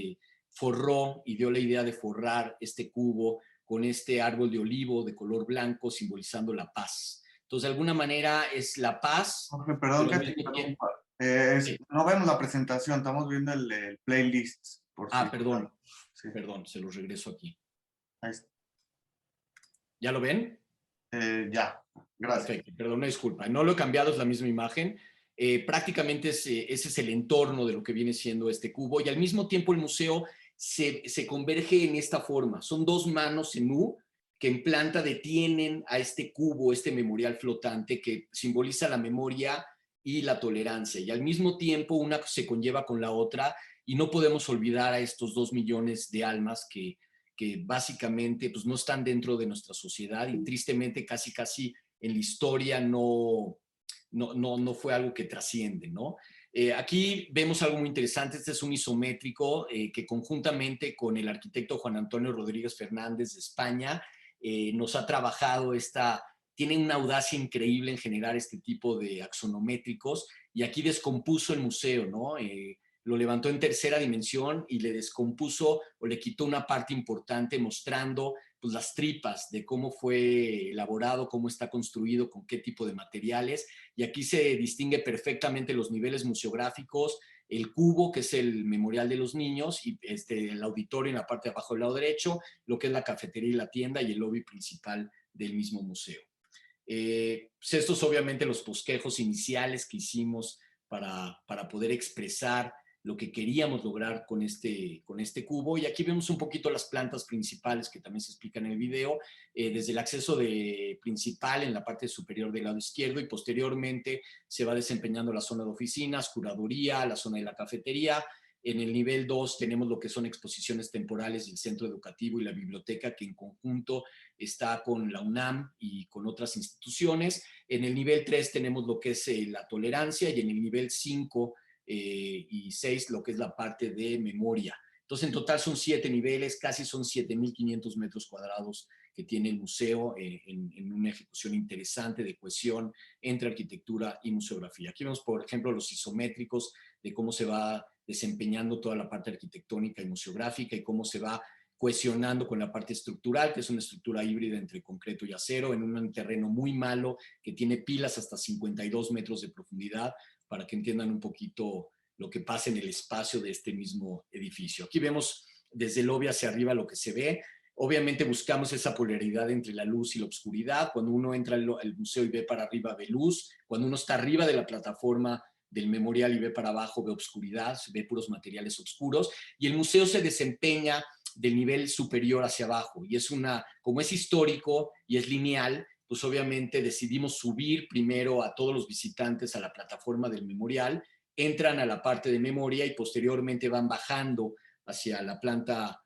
forró y dio la idea de forrar este cubo con este árbol de olivo de color blanco simbolizando la paz. Entonces, de alguna manera es la paz. Jorge, perdón que te interrumpa. No vemos la presentación, estamos viendo el playlist. Perdón. Sí. Perdón, se los regreso aquí. Ahí está. ¿Ya lo ven? Ya, gracias. Perfecto, perdón, una disculpa. No lo he cambiado, es la misma imagen. Prácticamente ese es el entorno de lo que viene siendo este cubo y al mismo tiempo el museo se converge en esta forma. Son dos manos en U que en planta detienen a este cubo, este memorial flotante que simboliza la memoria y la tolerancia. Y al mismo tiempo una se conlleva con la otra y no podemos olvidar a estos 2 millones de almas que básicamente pues, no están dentro de nuestra sociedad y tristemente casi en la historia no fue algo que trasciende, ¿no? Aquí vemos algo muy interesante. Este es un isométrico que conjuntamente con el arquitecto Juan Antonio Rodríguez Fernández de España nos ha trabajado tiene una audacia increíble en generar este tipo de axonométricos y aquí descompuso el museo, ¿no? Lo levantó en tercera dimensión y le descompuso o le quitó una parte importante mostrando pues, las tripas de cómo fue elaborado, cómo está construido, con qué tipo de materiales. Y aquí se distingue perfectamente los niveles museográficos, el cubo, que es el memorial de los niños, y el auditorio en la parte de abajo del lado derecho, lo que es la cafetería y la tienda y el lobby principal del mismo museo. Pues estos obviamente los bosquejos iniciales que hicimos para poder expresar lo que queríamos lograr con este cubo. Y aquí vemos un poquito las plantas principales que también se explican en el video, desde el acceso principal en la parte superior del lado izquierdo y posteriormente se va desempeñando la zona de oficinas, curaduría, la zona de la cafetería. En el nivel 2 tenemos lo que son exposiciones temporales del centro educativo y la biblioteca que en conjunto está con la UNAM y con otras instituciones. En el nivel 3 tenemos lo que es la tolerancia y en el nivel 5 y 6 lo que es la parte de memoria. Entonces, en total son 7 niveles, casi son 7.500 metros cuadrados que tiene el museo en una ejecución interesante de cohesión entre arquitectura y museografía. Aquí vemos, por ejemplo, los isométricos de cómo se va desempeñando toda la parte arquitectónica y museográfica y cómo se va cohesionando con la parte estructural, que es una estructura híbrida entre concreto y acero, en un terreno muy malo que tiene pilas hasta 52 metros de profundidad, para que entiendan un poquito lo que pasa en el espacio de este mismo edificio. Aquí vemos desde el lobby hacia arriba lo que se ve. Obviamente buscamos esa polaridad entre la luz y la oscuridad. Cuando uno entra al museo y ve para arriba, ve luz. Cuando uno está arriba de la plataforma del memorial y ve para abajo, ve oscuridad, ve puros materiales oscuros. Y el museo se desempeña del nivel superior hacia abajo. Y como es histórico y es lineal, pues obviamente decidimos subir primero a todos los visitantes a la plataforma del memorial, entran a la parte de memoria y posteriormente van bajando hacia la planta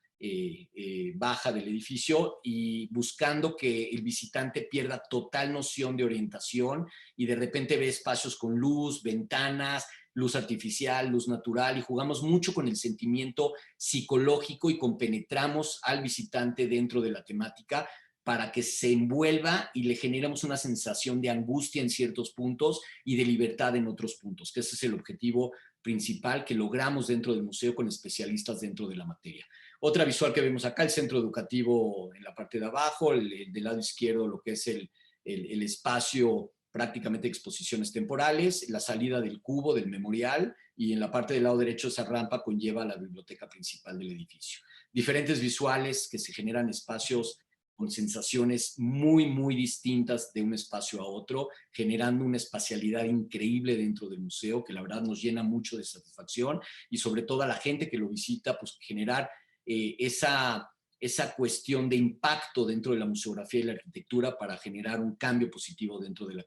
baja del edificio y buscando que el visitante pierda total noción de orientación y de repente ve espacios con luz, ventanas, luz artificial, luz natural, y jugamos mucho con el sentimiento psicológico y compenetramos al visitante dentro de la temática para que se envuelva y le generamos una sensación de angustia en ciertos puntos y de libertad en otros puntos, que ese es el objetivo principal que logramos dentro del museo con especialistas dentro de la materia. Otra visual que vemos acá, el centro educativo en la parte de abajo, del lado izquierdo lo que es el espacio prácticamente de exposiciones temporales, la salida del cubo, del memorial, y en la parte del lado derecho esa rampa conlleva la biblioteca principal del edificio. Diferentes visuales que se generan espacios con sensaciones muy, muy distintas de un espacio a otro, generando una espacialidad increíble dentro del museo, que la verdad nos llena mucho de satisfacción, y sobre todo a la gente que lo visita, pues generar esa esa cuestión de impacto dentro de la museografía y la arquitectura para generar un cambio positivo dentro de la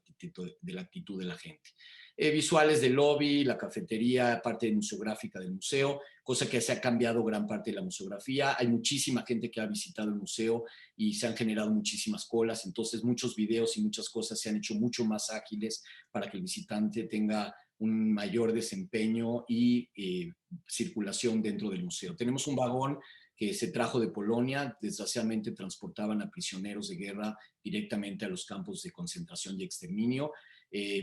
actitud de la gente. Visuales del lobby, la cafetería, parte museográfica del museo, cosa que se ha cambiado gran parte de la museografía. Hay muchísima gente que ha visitado el museo y se han generado muchísimas colas, entonces muchos videos y muchas cosas se han hecho mucho más ágiles para que el visitante tenga un mayor desempeño y circulación dentro del museo. Tenemos un vagón que se trajo de Polonia, desgraciadamente transportaban a prisioneros de guerra directamente a los campos de concentración y exterminio.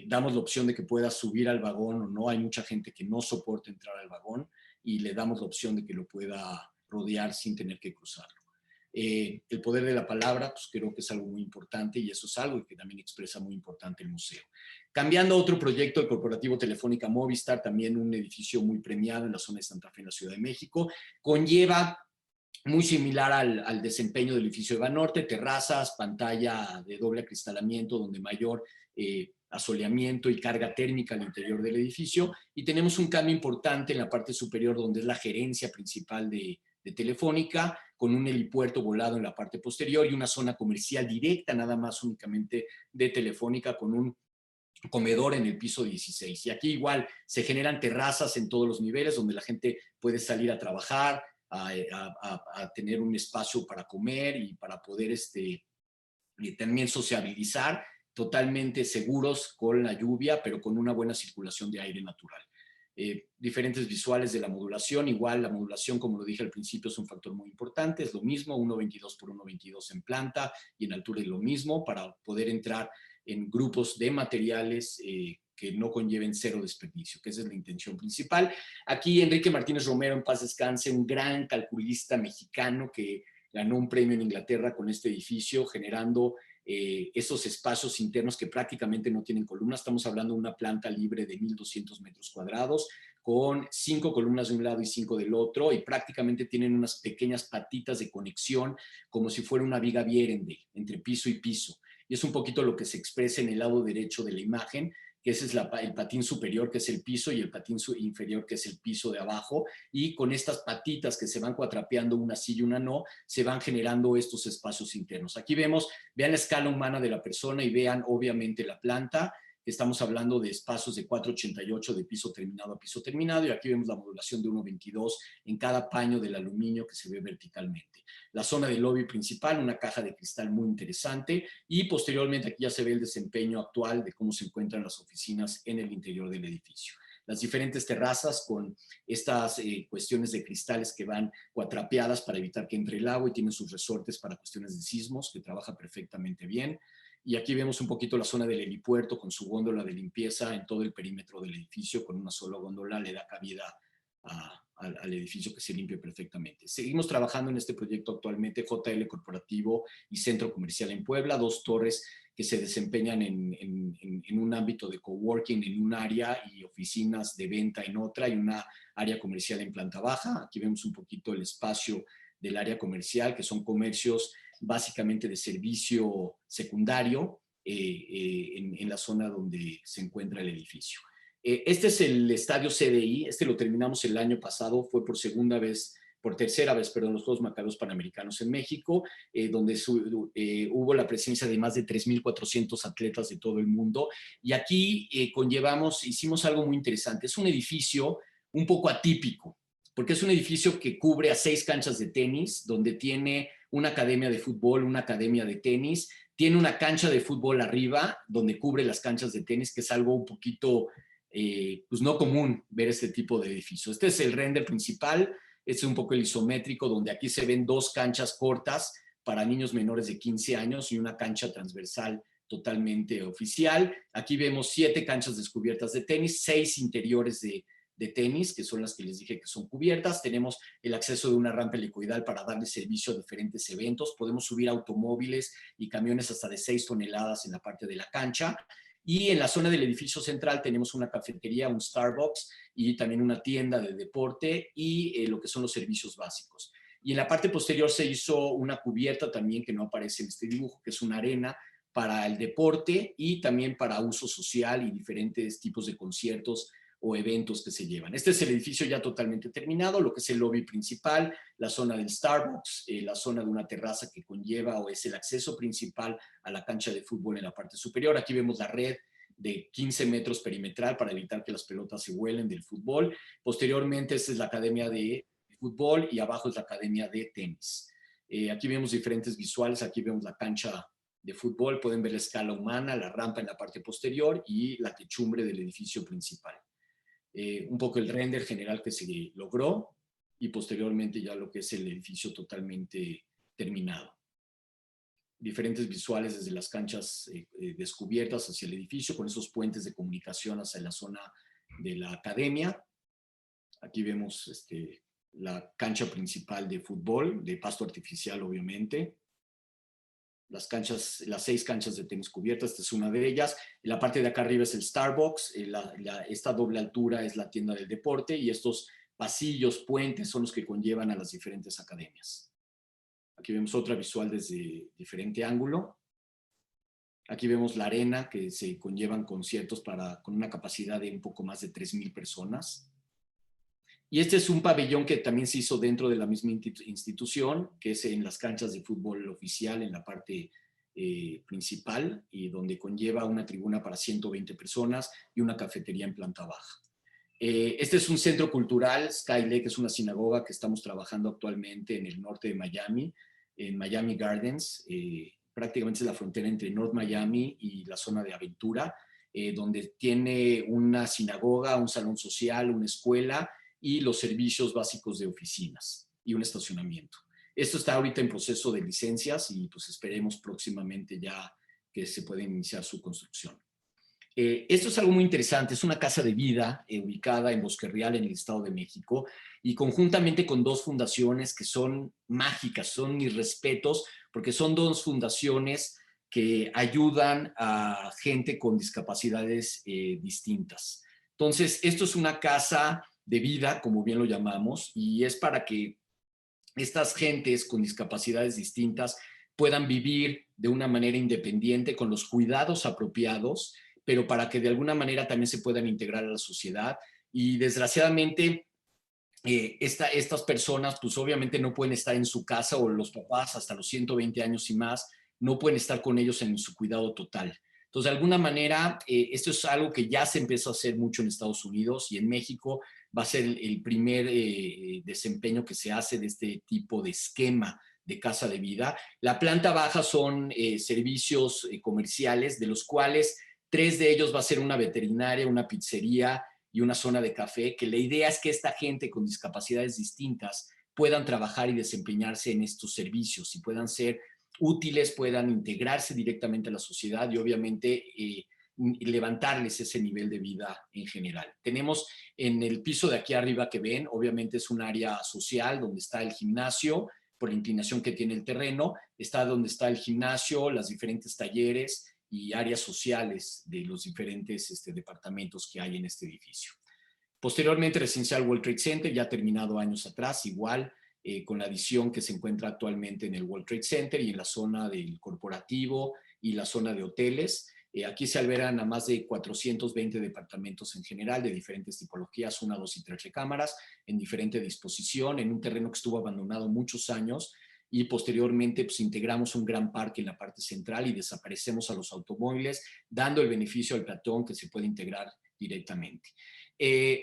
Damos la opción de que pueda subir al vagón o no, hay mucha gente que no soporta entrar al vagón y le damos la opción de que lo pueda rodear sin tener que cruzarlo. El poder de la palabra, pues creo que es algo muy importante y eso es algo que también expresa muy importante el museo. Cambiando a otro proyecto, el Corporativo Telefónica Movistar, también un edificio muy premiado en la zona de Santa Fe, en la Ciudad de México, conlleva muy similar al desempeño del edificio de Banorte, terrazas, pantalla de doble acristalamiento, donde mayor asoleamiento y carga térmica al interior del edificio, y tenemos un cambio importante en la parte superior, donde es la gerencia principal de Telefónica, con un helipuerto volado en la parte posterior y una zona comercial directa, nada más únicamente de Telefónica, con un comedor en el piso 16. Y aquí igual se generan terrazas en todos los niveles, donde la gente puede salir a trabajar, a tener un espacio para comer y para poder también sociabilizar, totalmente seguros con la lluvia, pero con una buena circulación de aire natural. Diferentes visuales de la modulación, igual la modulación, como lo dije al principio, es un factor muy importante, es lo mismo, 1.22 por 1.22 en planta y en altura es lo mismo, para poder entrar en grupos de materiales que no conlleven cero desperdicio, que esa es la intención principal. Aquí Enrique Martínez Romero, en paz descanse, un gran calculista mexicano que ganó un premio en Inglaterra con este edificio, generando esos espacios internos que prácticamente no tienen columnas. Estamos hablando de una planta libre de 1.200 metros cuadrados, con 5 columnas de un lado y 5 del otro, y prácticamente tienen unas pequeñas patitas de conexión, como si fuera una viga Vierendeel, entre piso y piso. Y es un poquito lo que se expresa en el lado derecho de la imagen, que ese es el patín superior, que es el piso, y el patín inferior, que es el piso de abajo, y con estas patitas que se van cuatrapeando, una sí y una no, se van generando estos espacios internos. Aquí vemos, vean la escala humana de la persona y vean obviamente la planta. Estamos hablando de espacios de 4.88 de piso terminado a piso terminado, y aquí vemos la modulación de 1.22 en cada paño del aluminio que se ve verticalmente. La zona del lobby principal, una caja de cristal muy interesante, y posteriormente aquí ya se ve el desempeño actual de cómo se encuentran las oficinas en el interior del edificio. Las diferentes terrazas con estas cuestiones de cristales que van cuatrapeadas para evitar que entre el agua, y tienen sus resortes para cuestiones de sismos, que trabaja perfectamente bien. Y aquí vemos un poquito la zona del helipuerto con su góndola de limpieza en todo el perímetro del edificio. Con una sola góndola le da cabida al edificio, que se limpie perfectamente. Seguimos trabajando en este proyecto actualmente, JL Corporativo y Centro Comercial en Puebla, 2 torres que se desempeñan en un ámbito de coworking en un área y oficinas de venta en otra, y una área comercial en planta baja. Aquí vemos un poquito el espacio del área comercial, que son comercios básicamente de servicio secundario en la zona donde se encuentra el edificio. Este es el estadio CDI, lo terminamos el año pasado, fue por tercera vez, los Juegos Macabeos Panamericanos en México, donde hubo la presencia de más de 3.400 atletas de todo el mundo, y aquí hicimos algo muy interesante. Es un edificio un poco atípico, porque es un edificio que cubre a 6 canchas de tenis, donde tiene una academia de fútbol, una academia de tenis, tiene una cancha de fútbol arriba, donde cubre las canchas de tenis, que es algo un poquito pues no común ver este tipo de edificios. Este es el render principal, es un poco el isométrico, donde aquí se ven 2 canchas cortas para niños menores de 15 años y una cancha transversal totalmente oficial. Aquí vemos 7 canchas descubiertas de tenis, 6 interiores de tenis, que son las que les dije que son cubiertas. Tenemos el acceso de una rampa helicoidal para darle servicio a diferentes eventos. Podemos subir automóviles y camiones hasta de 6 toneladas en la parte de la cancha. Y en la zona del edificio central tenemos una cafetería, un Starbucks, y también una tienda de deporte y lo que son los servicios básicos. Y en la parte posterior se hizo una cubierta también, que no aparece en este dibujo, que es una arena para el deporte y también para uso social y diferentes tipos de conciertos o eventos que se llevan. Este es el edificio ya totalmente terminado, lo que es el lobby principal, la zona del Starbucks, la zona de una terraza que conlleva o es el acceso principal a la cancha de fútbol en la parte superior. Aquí vemos la red de 15 metros perimetral para evitar que las pelotas se vuelen del fútbol. Posteriormente, esta es la academia de fútbol y abajo es la academia de tenis. Aquí vemos diferentes visuales, aquí vemos la cancha de fútbol, pueden ver la escala humana, la rampa en la parte posterior y la techumbre del edificio principal. Un poco el render general que se logró y posteriormente ya lo que es el edificio totalmente terminado. Diferentes visuales desde las canchas descubiertas hacia el edificio con esos puentes de comunicación hacia la zona de la academia. Aquí vemos la cancha principal de fútbol, de pasto artificial obviamente. Las 6 canchas de tenis cubiertas, esta es una de ellas. En la parte de acá arriba es el Starbucks, esta doble altura es la tienda del deporte y estos pasillos, puentes son los que conllevan a las diferentes academias. Aquí vemos otra visual desde diferente ángulo. Aquí vemos la arena que se conllevan conciertos con una capacidad de un poco más de 3,000 personas. Y este es un pabellón que también se hizo dentro de la misma institución, que es en las canchas de fútbol oficial, en la parte principal, y donde conlleva una tribuna para 120 personas y una cafetería en planta baja. Este es un centro cultural, Sky Lake es una sinagoga que estamos trabajando actualmente en el norte de Miami, en Miami Gardens, prácticamente es la frontera entre North Miami y la zona de Aventura, donde tiene una sinagoga, un salón social, una escuela, y los servicios básicos de oficinas y un estacionamiento. Esto está ahorita en proceso de licencias y pues esperemos próximamente ya que se pueda iniciar su construcción. Esto es algo muy interesante, es una casa de vida ubicada en Bosque Real, en el Estado de México, y conjuntamente con 2 fundaciones que son mágicas, son mis respetos, porque son 2 fundaciones que ayudan a gente con discapacidades distintas. Entonces, esto es una casa de vida, como bien lo llamamos, y es para que estas gentes con discapacidades distintas puedan vivir de una manera independiente, con los cuidados apropiados, pero para que de alguna manera también se puedan integrar a la sociedad. Y desgraciadamente, estas personas, pues obviamente no pueden estar en su casa, o los papás hasta los 120 años y más, no pueden estar con ellos en su cuidado total. Entonces, de alguna manera, esto es algo que ya se empezó a hacer mucho en Estados Unidos y en México va a ser el primer desempeño que se hace de este tipo de esquema de casa de vida. La planta baja son servicios comerciales, de los cuales 3 de ellos va a ser una veterinaria, una pizzería y una zona de café, que la idea es que esta gente con discapacidades distintas puedan trabajar y desempeñarse en estos servicios y puedan ser útiles, puedan integrarse directamente a la sociedad y obviamente levantarles ese nivel de vida en general. Tenemos en el piso de aquí arriba que ven, obviamente es un área social donde está el gimnasio, por la inclinación que tiene el terreno, está donde está el gimnasio, los diferentes talleres y áreas sociales de los diferentes departamentos que hay en este edificio. Posteriormente, residencial World Trade Center, ya terminado años atrás, igual con la adición que se encuentra actualmente en el World Trade Center y en la zona del corporativo y la zona de hoteles. Aquí se albergan a más de 420 departamentos en general de diferentes tipologías, 1, 2 y 3 recámaras, en diferente disposición, en un terreno que estuvo abandonado muchos años, y posteriormente pues integramos un gran parque en la parte central y desaparecemos a los automóviles, dando el beneficio al peatón que se puede integrar directamente.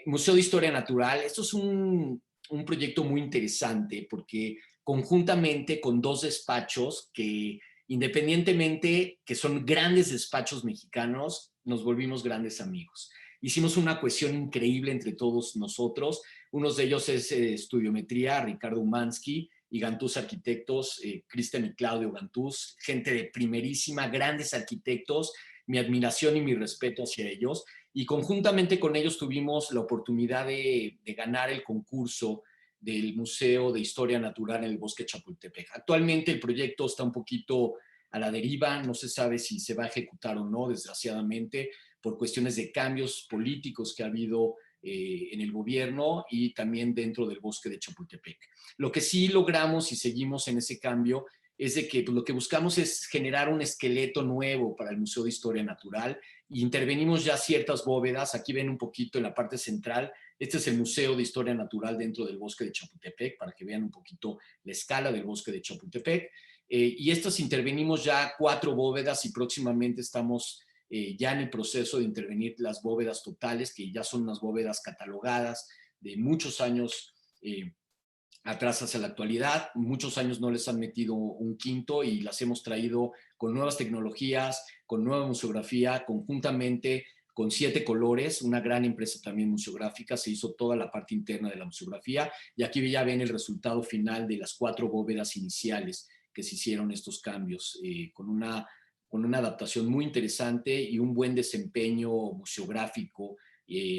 Museo de Historia Natural, esto es un proyecto muy interesante porque conjuntamente con 2 despachos que independientemente que son grandes despachos mexicanos, nos volvimos grandes amigos. Hicimos una cohesión increíble entre todos nosotros. Uno de ellos es Estudiometría, Ricardo Umansky, y Gantús Arquitectos, Cristian y Claudio Gantús, gente de primerísima, grandes arquitectos, mi admiración y mi respeto hacia ellos. Y conjuntamente con ellos tuvimos la oportunidad de ganar el concurso del Museo de Historia Natural en el Bosque Chapultepec. Actualmente el proyecto está un poquito a la deriva, no se sabe si se va a ejecutar o no, desgraciadamente, por cuestiones de cambios políticos que ha habido en el gobierno y también dentro del Bosque de Chapultepec. Lo que sí logramos y seguimos en ese cambio es de que pues, lo que buscamos es generar un esqueleto nuevo para el Museo de Historia Natural y intervenimos ya ciertas bóvedas. Aquí ven un poquito en la parte central. Este es el Museo de Historia Natural dentro del Bosque de Chapultepec, para que vean un poquito la escala del Bosque de Chapultepec. Y estas intervenimos ya 4 bóvedas y próximamente estamos ya en el proceso de intervenir las bóvedas totales, que ya son unas bóvedas catalogadas de muchos años atrás hacia la actualidad. Muchos años no les han metido un quinto y las hemos traído con nuevas tecnologías, con nueva museografía, conjuntamente con 7 colores, una gran empresa también museográfica, se hizo toda la parte interna de la museografía y aquí ya ven el resultado final de las 4 bóvedas iniciales que se hicieron estos cambios, con una adaptación muy interesante y un buen desempeño museográfico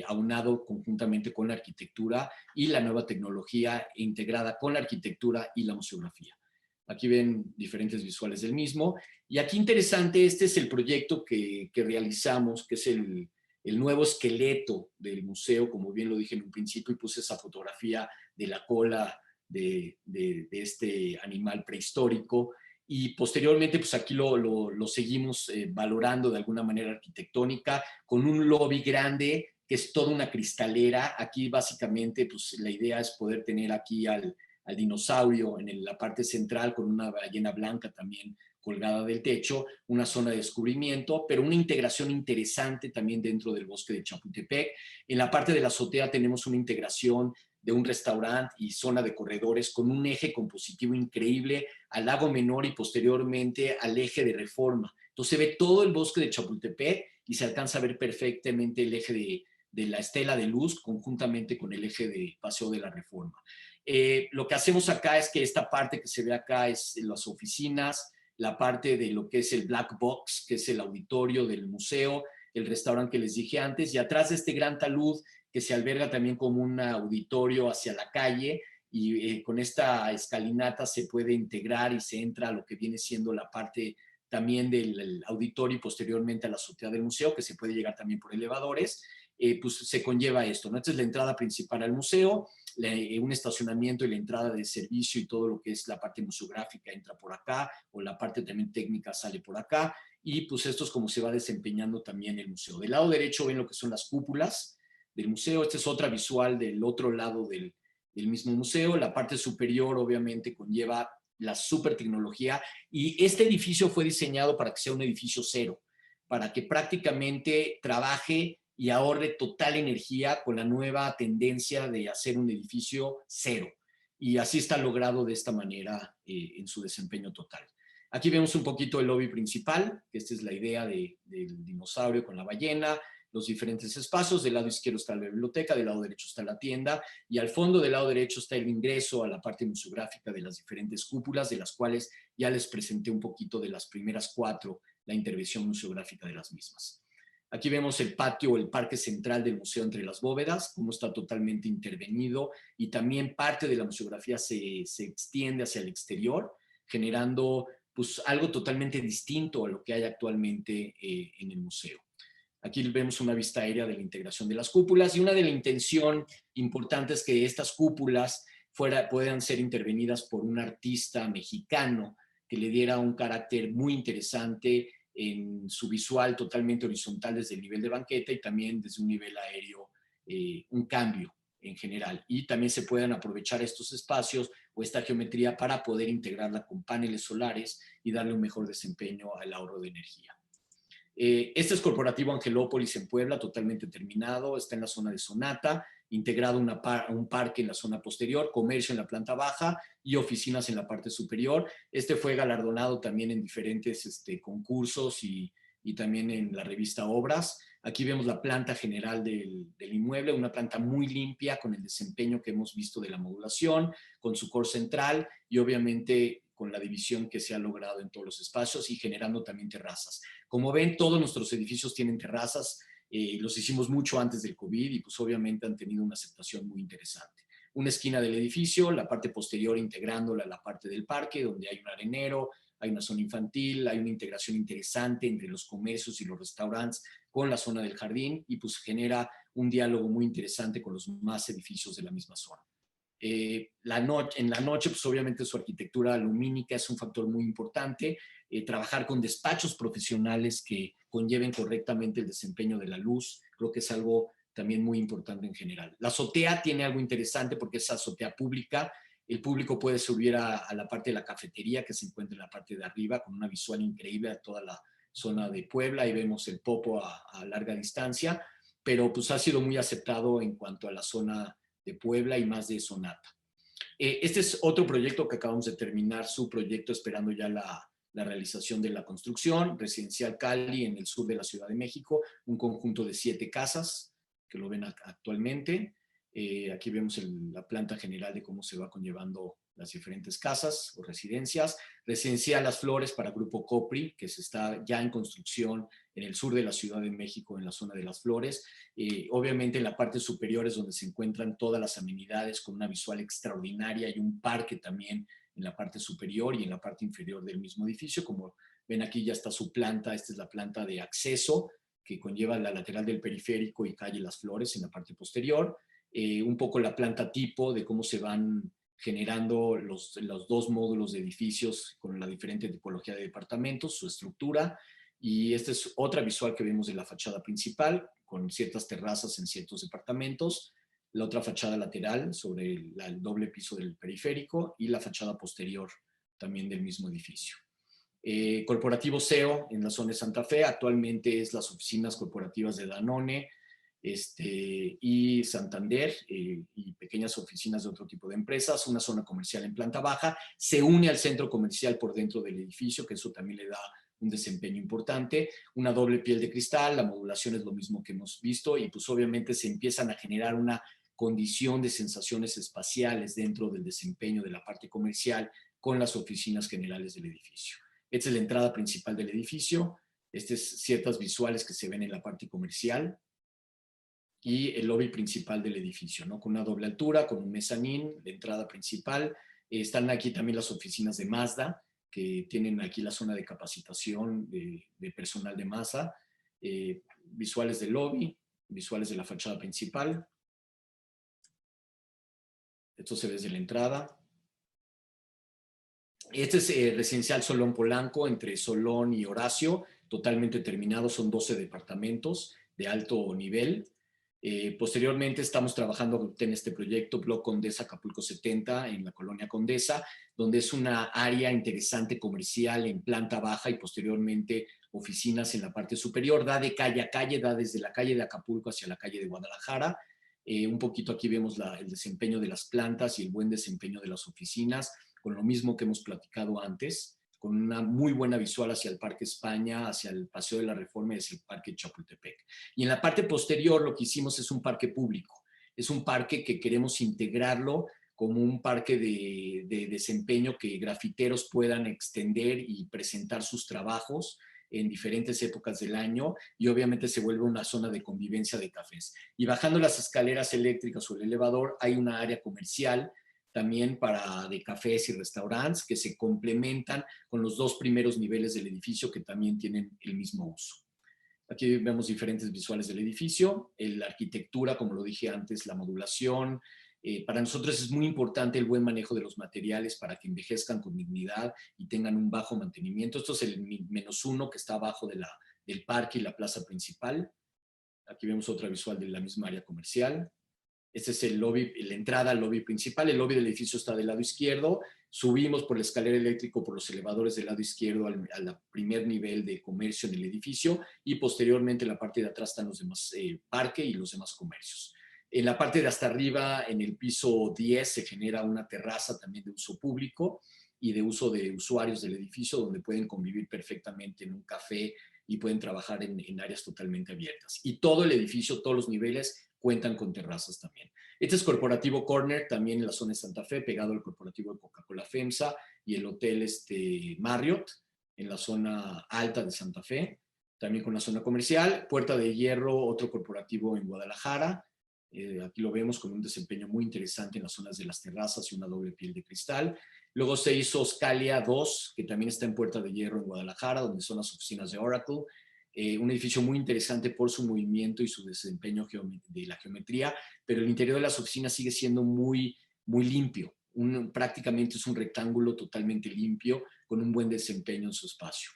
aunado conjuntamente con la arquitectura y la nueva tecnología integrada con la arquitectura y la museografía. Aquí ven diferentes visuales del mismo. Y aquí interesante, este es el proyecto que realizamos, que es el nuevo esqueleto del museo, como bien lo dije en un principio, y puse esa fotografía de la cola de este animal prehistórico. Y posteriormente, pues aquí lo seguimos valorando de alguna manera arquitectónica, con un lobby grande, que es toda una cristalera. Aquí básicamente, pues la idea es poder tener aquí al dinosaurio en la parte central, con una ballena blanca también colgada del techo, una zona de descubrimiento, pero una integración interesante también dentro del Bosque de Chapultepec. En la parte de la azotea tenemos una integración de un restaurante y zona de corredores con un eje compositivo increíble al Lago Menor y posteriormente al eje de Reforma. Entonces se ve todo el Bosque de Chapultepec y se alcanza a ver perfectamente el eje de la Estela de Luz conjuntamente con el eje de Paseo de la Reforma. Lo que hacemos acá es que esta parte que se ve acá es las oficinas, la parte de lo que es el Black Box, que es el auditorio del museo, el restaurante que les dije antes, y atrás de este gran talud que se alberga también como un auditorio hacia la calle, y con esta escalinata se puede integrar y se entra a lo que viene siendo la parte también del auditorio y posteriormente a la azotea del museo, que se puede llegar también por elevadores. Pues se conlleva esto, ¿no? Esta es la entrada principal al museo, un estacionamiento y la entrada de servicio y todo lo que es la parte museográfica entra por acá, o la parte también técnica sale por acá, y pues esto es como se va desempeñando también el museo. Del lado derecho ven lo que son las cúpulas del museo. Esta es otra visual del otro lado del mismo museo. La parte superior obviamente conlleva la super tecnología y este edificio fue diseñado para que sea un edificio cero, para que prácticamente trabaje y ahorre total energía con la nueva tendencia de hacer un edificio cero. Y así está logrado de esta manera en su desempeño total. Aquí vemos un poquito el lobby principal, que esta es la idea del dinosaurio con la ballena, los diferentes espacios. Del lado izquierdo está la biblioteca, del lado derecho está la tienda y al fondo del lado derecho está el ingreso a la parte museográfica de las diferentes cúpulas, de las cuales ya les presenté un poquito de las primeras 4, la intervención museográfica de las mismas. Aquí vemos el patio o el parque central del museo entre las bóvedas, cómo está totalmente intervenido y también parte de la museografía se extiende hacia el exterior, generando pues, algo totalmente distinto a lo que hay actualmente en el museo. Aquí vemos una vista aérea de la integración de las cúpulas y una de la intención importante es que estas cúpulas puedan ser intervenidas por un artista mexicano que le diera un carácter muy interesante en su visual totalmente horizontal desde el nivel de banqueta y también desde un nivel aéreo, un cambio en general. Y también se puedan aprovechar estos espacios o esta geometría para poder integrarla con paneles solares y darle un mejor desempeño al ahorro de energía. Este es Corporativo Angelópolis en Puebla, totalmente terminado, está en la zona de Sonata, integrado un parque en la zona posterior, comercio en la planta baja y oficinas en la parte superior. Este fue galardonado también en diferentes concursos y también en la revista Obras. Aquí vemos la planta general del inmueble, una planta muy limpia con el desempeño que hemos visto de la modulación, con su core central y obviamente con la división que se ha logrado en todos los espacios y generando también terrazas. Como ven, todos nuestros edificios tienen terrazas, los hicimos mucho antes del COVID y pues obviamente han tenido una aceptación muy interesante. Una esquina del edificio, la parte posterior integrándola a la parte del parque, donde hay un arenero, hay una zona infantil, hay una integración interesante entre los comercios y los restaurantes con la zona del jardín y pues genera un diálogo muy interesante con los más edificios de la misma zona. En la noche, pues obviamente su arquitectura lumínica es un factor muy importante. Trabajar con despachos profesionales que conlleven correctamente el desempeño de la luz, creo que es algo también muy importante en general. La azotea tiene algo interesante porque es azotea pública. El público puede subir a la parte de la cafetería que se encuentra en la parte de arriba con una visual increíble a toda la zona de Puebla. Ahí vemos el Popo a larga distancia, pero pues ha sido muy aceptado en cuanto a la zona de Puebla y más de Sonata. Este es otro proyecto que acabamos de terminar, su proyecto esperando ya la realización de la construcción, Residencial Cali en el sur de la Ciudad de México, un conjunto de 7 casas que lo ven actualmente. Aquí vemos la planta general de cómo se va conllevando las diferentes casas o residencias. Residencial Las Flores para Grupo Copri, que se está ya en construcción en el sur de la Ciudad de México, en la zona de Las Flores. Obviamente en la parte superior es donde se encuentran todas las amenidades con una visual extraordinaria y un parque también en la parte superior y en la parte inferior del mismo edificio. Como ven aquí ya está su planta, esta es la planta de acceso que conlleva la lateral del periférico y calle Las Flores en la parte posterior. Un poco la planta tipo de cómo se van generando los 2 módulos de edificios con la diferente tipología de departamentos, su estructura. Y esta es otra visual que vemos de la fachada principal, con ciertas terrazas en ciertos departamentos. La otra fachada lateral sobre el doble piso del periférico y la fachada posterior también del mismo edificio. Corporativo SEO en la zona de Santa Fe, actualmente es las oficinas corporativas de Danone, y Santander, y pequeñas oficinas de otro tipo de empresas, una zona comercial en planta baja, se une al centro comercial por dentro del edificio, que eso también le da un desempeño importante, una doble piel de cristal, la modulación es lo mismo que hemos visto, y pues obviamente se empiezan a generar una condición de sensaciones espaciales dentro del desempeño de la parte comercial con las oficinas generales del edificio. Esta es la entrada principal del edificio, estas son ciertas visuales que se ven en la parte comercial, y el lobby principal del edificio, ¿no? Con una doble altura, con un mezanín de entrada principal. Están aquí también las oficinas de Mazda, que tienen aquí la zona de capacitación de personal de Mazda. Visuales del lobby, visuales de la fachada principal. Esto se ve desde la entrada. Este es Residencial Solón Polanco, entre Solón y Horacio, totalmente terminado, son 12 departamentos de alto nivel. Posteriormente estamos trabajando en este proyecto Block Condesa Acapulco 70 en la colonia Condesa, donde es una área interesante comercial en planta baja y posteriormente oficinas en la parte superior. Da de calle a calle, da desde la calle de Acapulco hacia la calle de Guadalajara. Un poquito aquí vemos el desempeño de las plantas y el buen desempeño de las oficinas, con lo mismo que hemos platicado antes, con una muy buena visual hacia el Parque España, hacia el Paseo de la Reforma y hacia el Parque Chapultepec. Y en la parte posterior lo que hicimos es un parque público. Es un parque que queremos integrarlo como un parque de desempeño que grafiteros puedan extender y presentar sus trabajos en diferentes épocas del año, y obviamente se vuelve una zona de convivencia de cafés. Y bajando las escaleras eléctricas o el elevador hay una área comercial también de cafés y restaurantes que se complementan con los 2 primeros niveles del edificio que también tienen el mismo uso. Aquí vemos diferentes visuales del edificio, la arquitectura, como lo dije antes, la modulación. Para nosotros es muy importante el buen manejo de los materiales para que envejezcan con dignidad y tengan un bajo mantenimiento. Esto es el -1 que está abajo del parque y la plaza principal. Aquí vemos otra visual de la misma área comercial. Este es el lobby, la entrada al lobby principal. El lobby del edificio está del lado izquierdo. Subimos por la escalera eléctrica, por los elevadores del lado izquierdo al primer nivel de comercio en el edificio, y posteriormente en la parte de atrás están los demás parque y los demás comercios. En la parte de hasta arriba, en el piso 10, se genera una terraza también de uso público y de uso de usuarios del edificio, donde pueden convivir perfectamente en un café y pueden trabajar en áreas totalmente abiertas. Y todo el edificio, todos los niveles, cuentan con terrazas también. Este es Corporativo Corner, también en la zona de Santa Fe, pegado al corporativo de Coca-Cola FEMSA y el hotel Marriott, en la zona alta de Santa Fe, también con la zona comercial. Puerta de Hierro, otro corporativo en Guadalajara. Aquí lo vemos con un desempeño muy interesante en las zonas de las terrazas y una doble piel de cristal. Luego se hizo Scalia 2, que también está en Puerta de Hierro en Guadalajara, donde son las oficinas de Oracle. Un edificio muy interesante por su movimiento y su desempeño de la geometría, pero el interior de las oficinas sigue siendo muy muy limpio. Prácticamente es un rectángulo totalmente limpio con un buen desempeño en su espacio.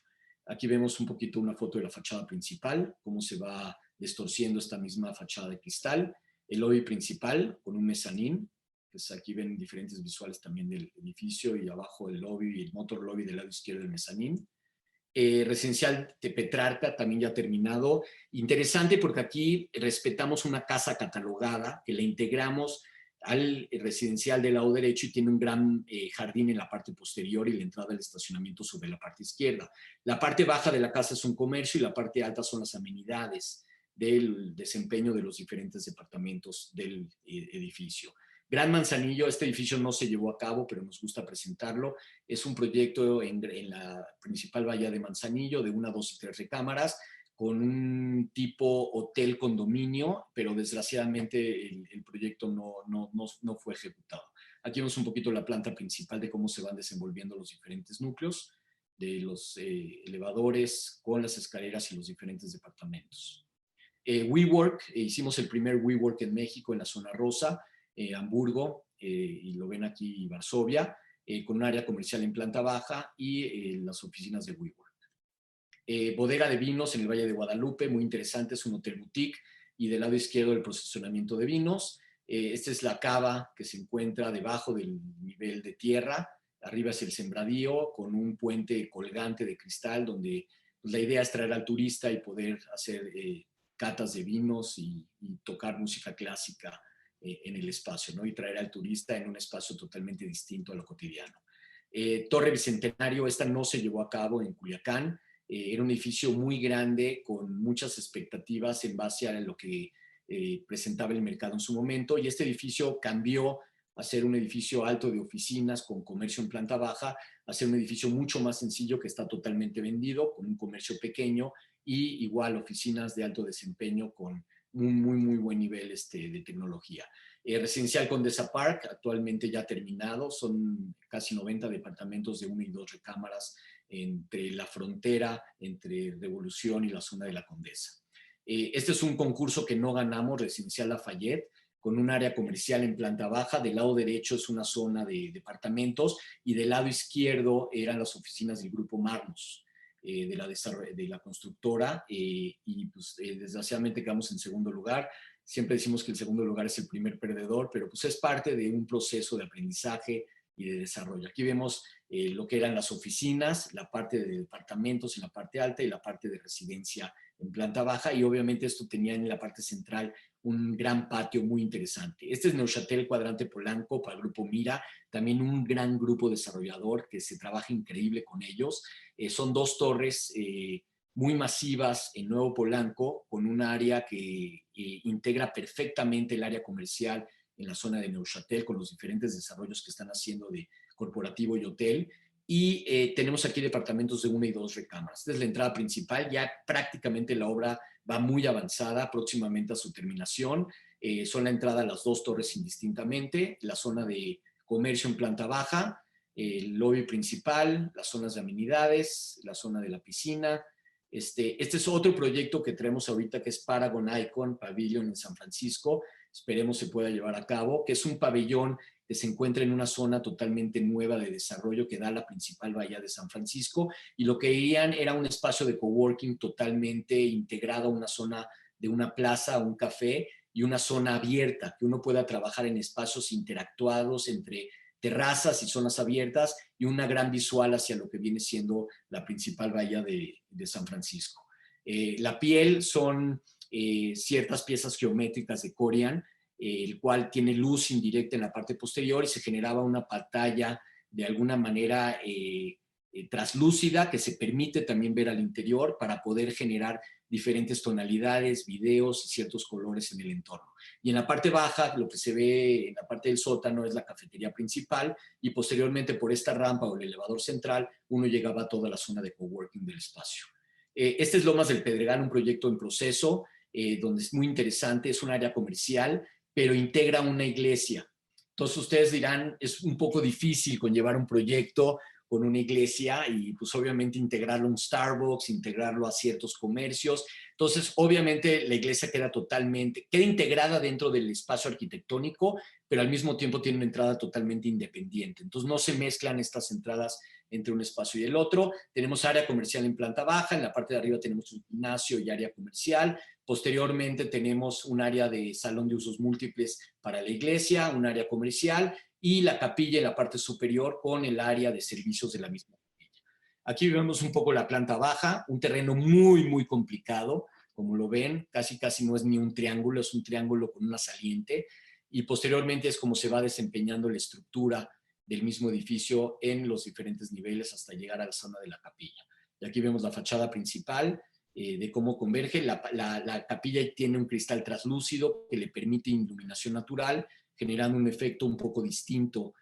Aquí vemos un poquito una foto de la fachada principal, cómo se va distorsiendo esta misma fachada de cristal. El lobby principal con un mezanín, pues aquí ven diferentes visuales también del edificio, y abajo el lobby y el motor lobby del lado izquierdo del mezanín. Residencial de Petrarca, también ya terminado. Interesante porque aquí respetamos una casa catalogada que la integramos al residencial del lado derecho y tiene un gran jardín en la parte posterior y la entrada del estacionamiento sobre la parte izquierda. La parte baja de la casa es un comercio y la parte alta son las amenidades del desempeño de los diferentes departamentos del edificio. Gran Manzanillo, este edificio no se llevó a cabo, pero nos gusta presentarlo. Es un proyecto en la principal bahía de Manzanillo de 1, 2 y 3 recámaras, con un tipo hotel condominio, pero desgraciadamente el proyecto no fue ejecutado. Aquí vemos un poquito la planta principal de cómo se van desenvolviendo los diferentes núcleos, de los elevadores con las escaleras y los diferentes departamentos. WeWork, hicimos el primer WeWork en México, en la zona rosa, Hamburgo, y lo ven aquí, Varsovia, con un área comercial en planta baja y las oficinas de WeWork. Bodega de vinos en el Valle de Guadalupe, muy interesante, es un hotel boutique, y del lado izquierdo el procesionamiento de vinos. Esta es la cava que se encuentra debajo del nivel de tierra, arriba es el sembradío con un puente colgante de cristal donde pues, la idea es traer al turista y poder hacer catas de vinos y tocar música clásica en el espacio, ¿no? Y traer al turista en un espacio totalmente distinto a lo cotidiano. Torre Bicentenario, esta no se llevó a cabo en Culiacán. Era un edificio muy grande con muchas expectativas en base a lo que presentaba el mercado en su momento, y este edificio cambió a ser un edificio alto de oficinas con comercio en planta baja, a ser un edificio mucho más sencillo que está totalmente vendido, con un comercio pequeño y igual oficinas de alto desempeño con un muy buen nivel de tecnología. Residencial Condesa Park, actualmente ya terminado, son casi 90 departamentos de 1 y 2 recámaras entre la frontera, entre Revolución y la zona de la Condesa. Este es un concurso que no ganamos, Residencial Lafayette, con un área comercial en planta baja. Del lado derecho es una zona de departamentos y del lado izquierdo eran las oficinas del Grupo Marmos, de la constructora, y pues, desgraciadamente quedamos en segundo lugar. Siempre decimos que el segundo lugar es el primer perdedor, pero pues es parte de un proceso de aprendizaje y de desarrollo. Aquí vemos lo que eran las oficinas, la parte de departamentos en la parte alta y la parte de residencia en planta baja, y obviamente esto tenía en la parte central un gran patio muy interesante. Este es Neuchâtel Cuadrante Polanco para el Grupo Mira, también un gran grupo desarrollador que se trabaja increíble con ellos. Son 2 torres muy masivas en Nuevo Polanco, con un área que integra perfectamente el área comercial en la zona de Neuchâtel, con los diferentes desarrollos que están haciendo de corporativo y hotel. Y tenemos aquí departamentos de 1 y 2 recámaras. Esta es la entrada principal, ya prácticamente la obra va muy avanzada, próximamente a su terminación. Son la entrada a las 2 torres indistintamente, la zona de comercio en planta baja, el lobby principal, las zonas de amenidades, la zona de la piscina. Este es otro proyecto que tenemos ahorita, que es Paragon Icon Pavilion en San Francisco. Esperemos se pueda llevar a cabo, que es un pabellón que se encuentra en una zona totalmente nueva de desarrollo que da la principal bahía de San Francisco, y lo que querían era un espacio de coworking totalmente integrado a una zona de una plaza, un café, y una zona abierta, que uno pueda trabajar en espacios interactuados entre terrazas y zonas abiertas, y una gran visual hacia lo que viene siendo la principal bahía de San Francisco. La piel son ciertas piezas geométricas de Corian, el cual tiene luz indirecta en la parte posterior, y se generaba una pantalla de alguna manera traslúcida que se permite también ver al interior para poder generar diferentes tonalidades, videos y ciertos colores en el entorno. Y en la parte baja, lo que se ve en la parte del sótano es la cafetería principal, y posteriormente por esta rampa o el elevador central uno llegaba a toda la zona de coworking del espacio. Este es Lomas del Pedregal, un proyecto en proceso donde es muy interesante, es un área comercial, pero integra una iglesia. Entonces ustedes dirán, es un poco difícil conllevar un proyecto con una iglesia y pues obviamente integrarlo a un Starbucks, integrarlo a ciertos comercios. Entonces, obviamente la iglesia queda integrada dentro del espacio arquitectónico, pero al mismo tiempo tiene una entrada totalmente independiente. Entonces, no se mezclan estas entradas entre un espacio y el otro. Tenemos área comercial en planta baja, en la parte de arriba tenemos un gimnasio y área comercial. Posteriormente tenemos un área de salón de usos múltiples para la iglesia, un área comercial y la capilla en la parte superior con el área de servicios de la misma capilla. Aquí vemos un poco la planta baja, un terreno muy, muy complicado. Como lo ven, casi no es ni un triángulo, es un triángulo con una saliente. Y posteriormente es como se va desempeñando la estructura del mismo edificio en los diferentes niveles hasta llegar a la zona de la capilla. Y aquí vemos la fachada principal de cómo converge. La capilla tiene un cristal translúcido que le permite iluminación natural, generando un efecto un poco distinto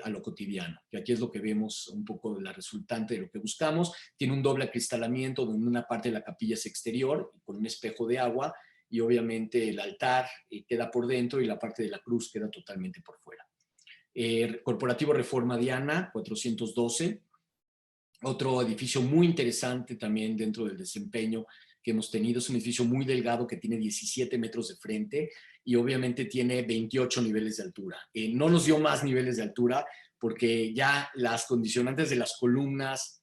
a lo cotidiano. Y aquí es lo que vemos un poco de la resultante de lo que buscamos. Tiene un doble acristalamiento donde una parte de la capilla es exterior con un espejo de agua y obviamente el altar queda por dentro y la parte de la cruz queda totalmente por fuera. Corporativo Reforma Diana, 412. Otro edificio muy interesante también dentro del desempeño que hemos tenido. Es un edificio muy delgado que tiene 17 metros de frente y obviamente tiene 28 niveles de altura. No nos dio más niveles de altura porque ya las condicionantes de las columnas,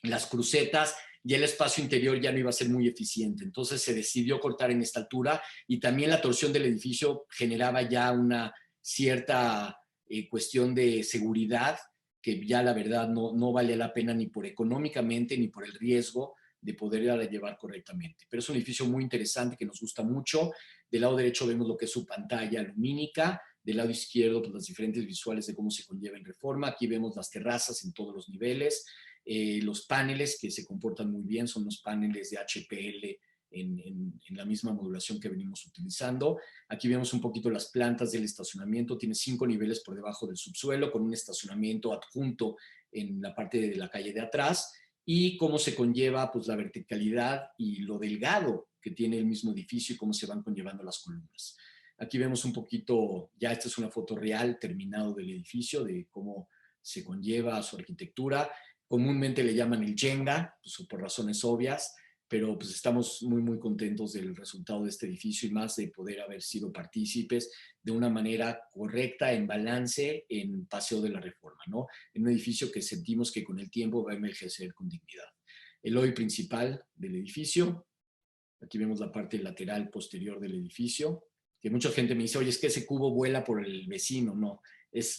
las crucetas, ya el espacio interior ya no iba a ser muy eficiente. Entonces se decidió cortar en esta altura y también la torsión del edificio generaba ya una cierta cuestión de seguridad que ya la verdad no valía la pena ni por económicamente ni por el riesgo de poderla llevar correctamente. Pero es un edificio muy interesante que nos gusta mucho. Del lado derecho vemos lo que es su pantalla lumínica, del lado izquierdo pues, las diferentes visuales de cómo se conlleva en Reforma. Aquí vemos las terrazas en todos los niveles, los paneles que se comportan muy bien, son los paneles de HPL en la misma modulación que venimos utilizando. Aquí vemos un poquito las plantas del estacionamiento, tiene 5 niveles por debajo del subsuelo, con un estacionamiento adjunto en la parte de la calle de atrás, y cómo se conlleva pues, la verticalidad y lo delgado que tiene el mismo edificio y cómo se van conllevando las columnas. Aquí vemos un poquito, ya esta es una foto real terminado del edificio, de cómo se conlleva su arquitectura. Comúnmente le llaman el Jenga, pues, por razones obvias, pero pues estamos muy, muy contentos del resultado de este edificio y más de poder haber sido partícipes de una manera correcta, en balance, en Paseo de la Reforma, ¿no? En un edificio que sentimos que con el tiempo va a envejecer con dignidad. El lobby principal del edificio, aquí vemos la parte lateral posterior del edificio, que mucha gente me dice, oye, es que ese cubo vuela por el vecino. No,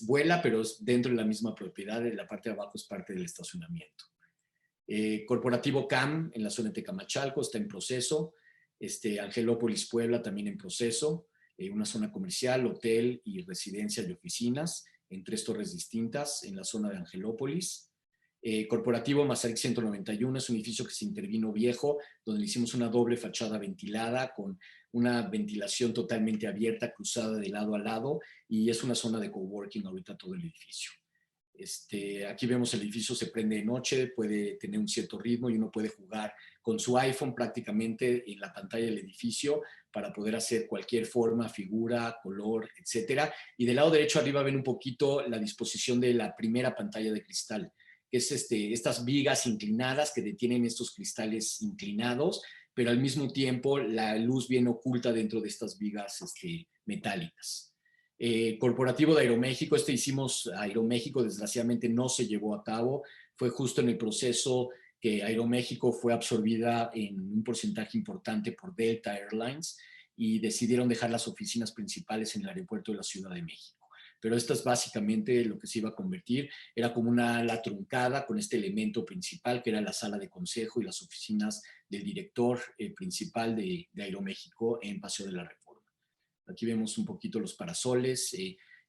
vuela, pero es dentro de la misma propiedad, la parte de abajo es parte del estacionamiento. Corporativo CAM en la zona de Tecamachalco está en proceso. Angelópolis Puebla también en proceso. Una zona comercial, hotel y residencias y oficinas en 3 torres distintas en la zona de Angelópolis. Corporativo Mazarik 191 es un edificio que se intervino viejo, donde le hicimos una doble fachada ventilada con una ventilación totalmente abierta, cruzada de lado a lado, y es una zona de coworking ahorita todo el edificio. Aquí vemos el edificio se prende de noche, puede tener un cierto ritmo y uno puede jugar con su iPhone prácticamente en la pantalla del edificio para poder hacer cualquier forma, figura, color, etcétera. Y del lado derecho arriba ven un poquito la disposición de la primera pantalla de cristal, que es estas vigas inclinadas que detienen estos cristales inclinados, pero al mismo tiempo la luz viene oculta dentro de estas vigas metálicas. Corporativo de Aeroméxico, hicimos Aeroméxico, desgraciadamente no se llevó a cabo, fue justo en el proceso que Aeroméxico fue absorbida en un porcentaje importante por Delta Airlines y decidieron dejar las oficinas principales en el aeropuerto de la Ciudad de México. Pero esto es básicamente lo que se iba a convertir, era como una ala truncada con este elemento principal que era la sala de consejo y las oficinas del director principal de Aeroméxico en Paseo de la Reforma. Aquí vemos un poquito los parasoles.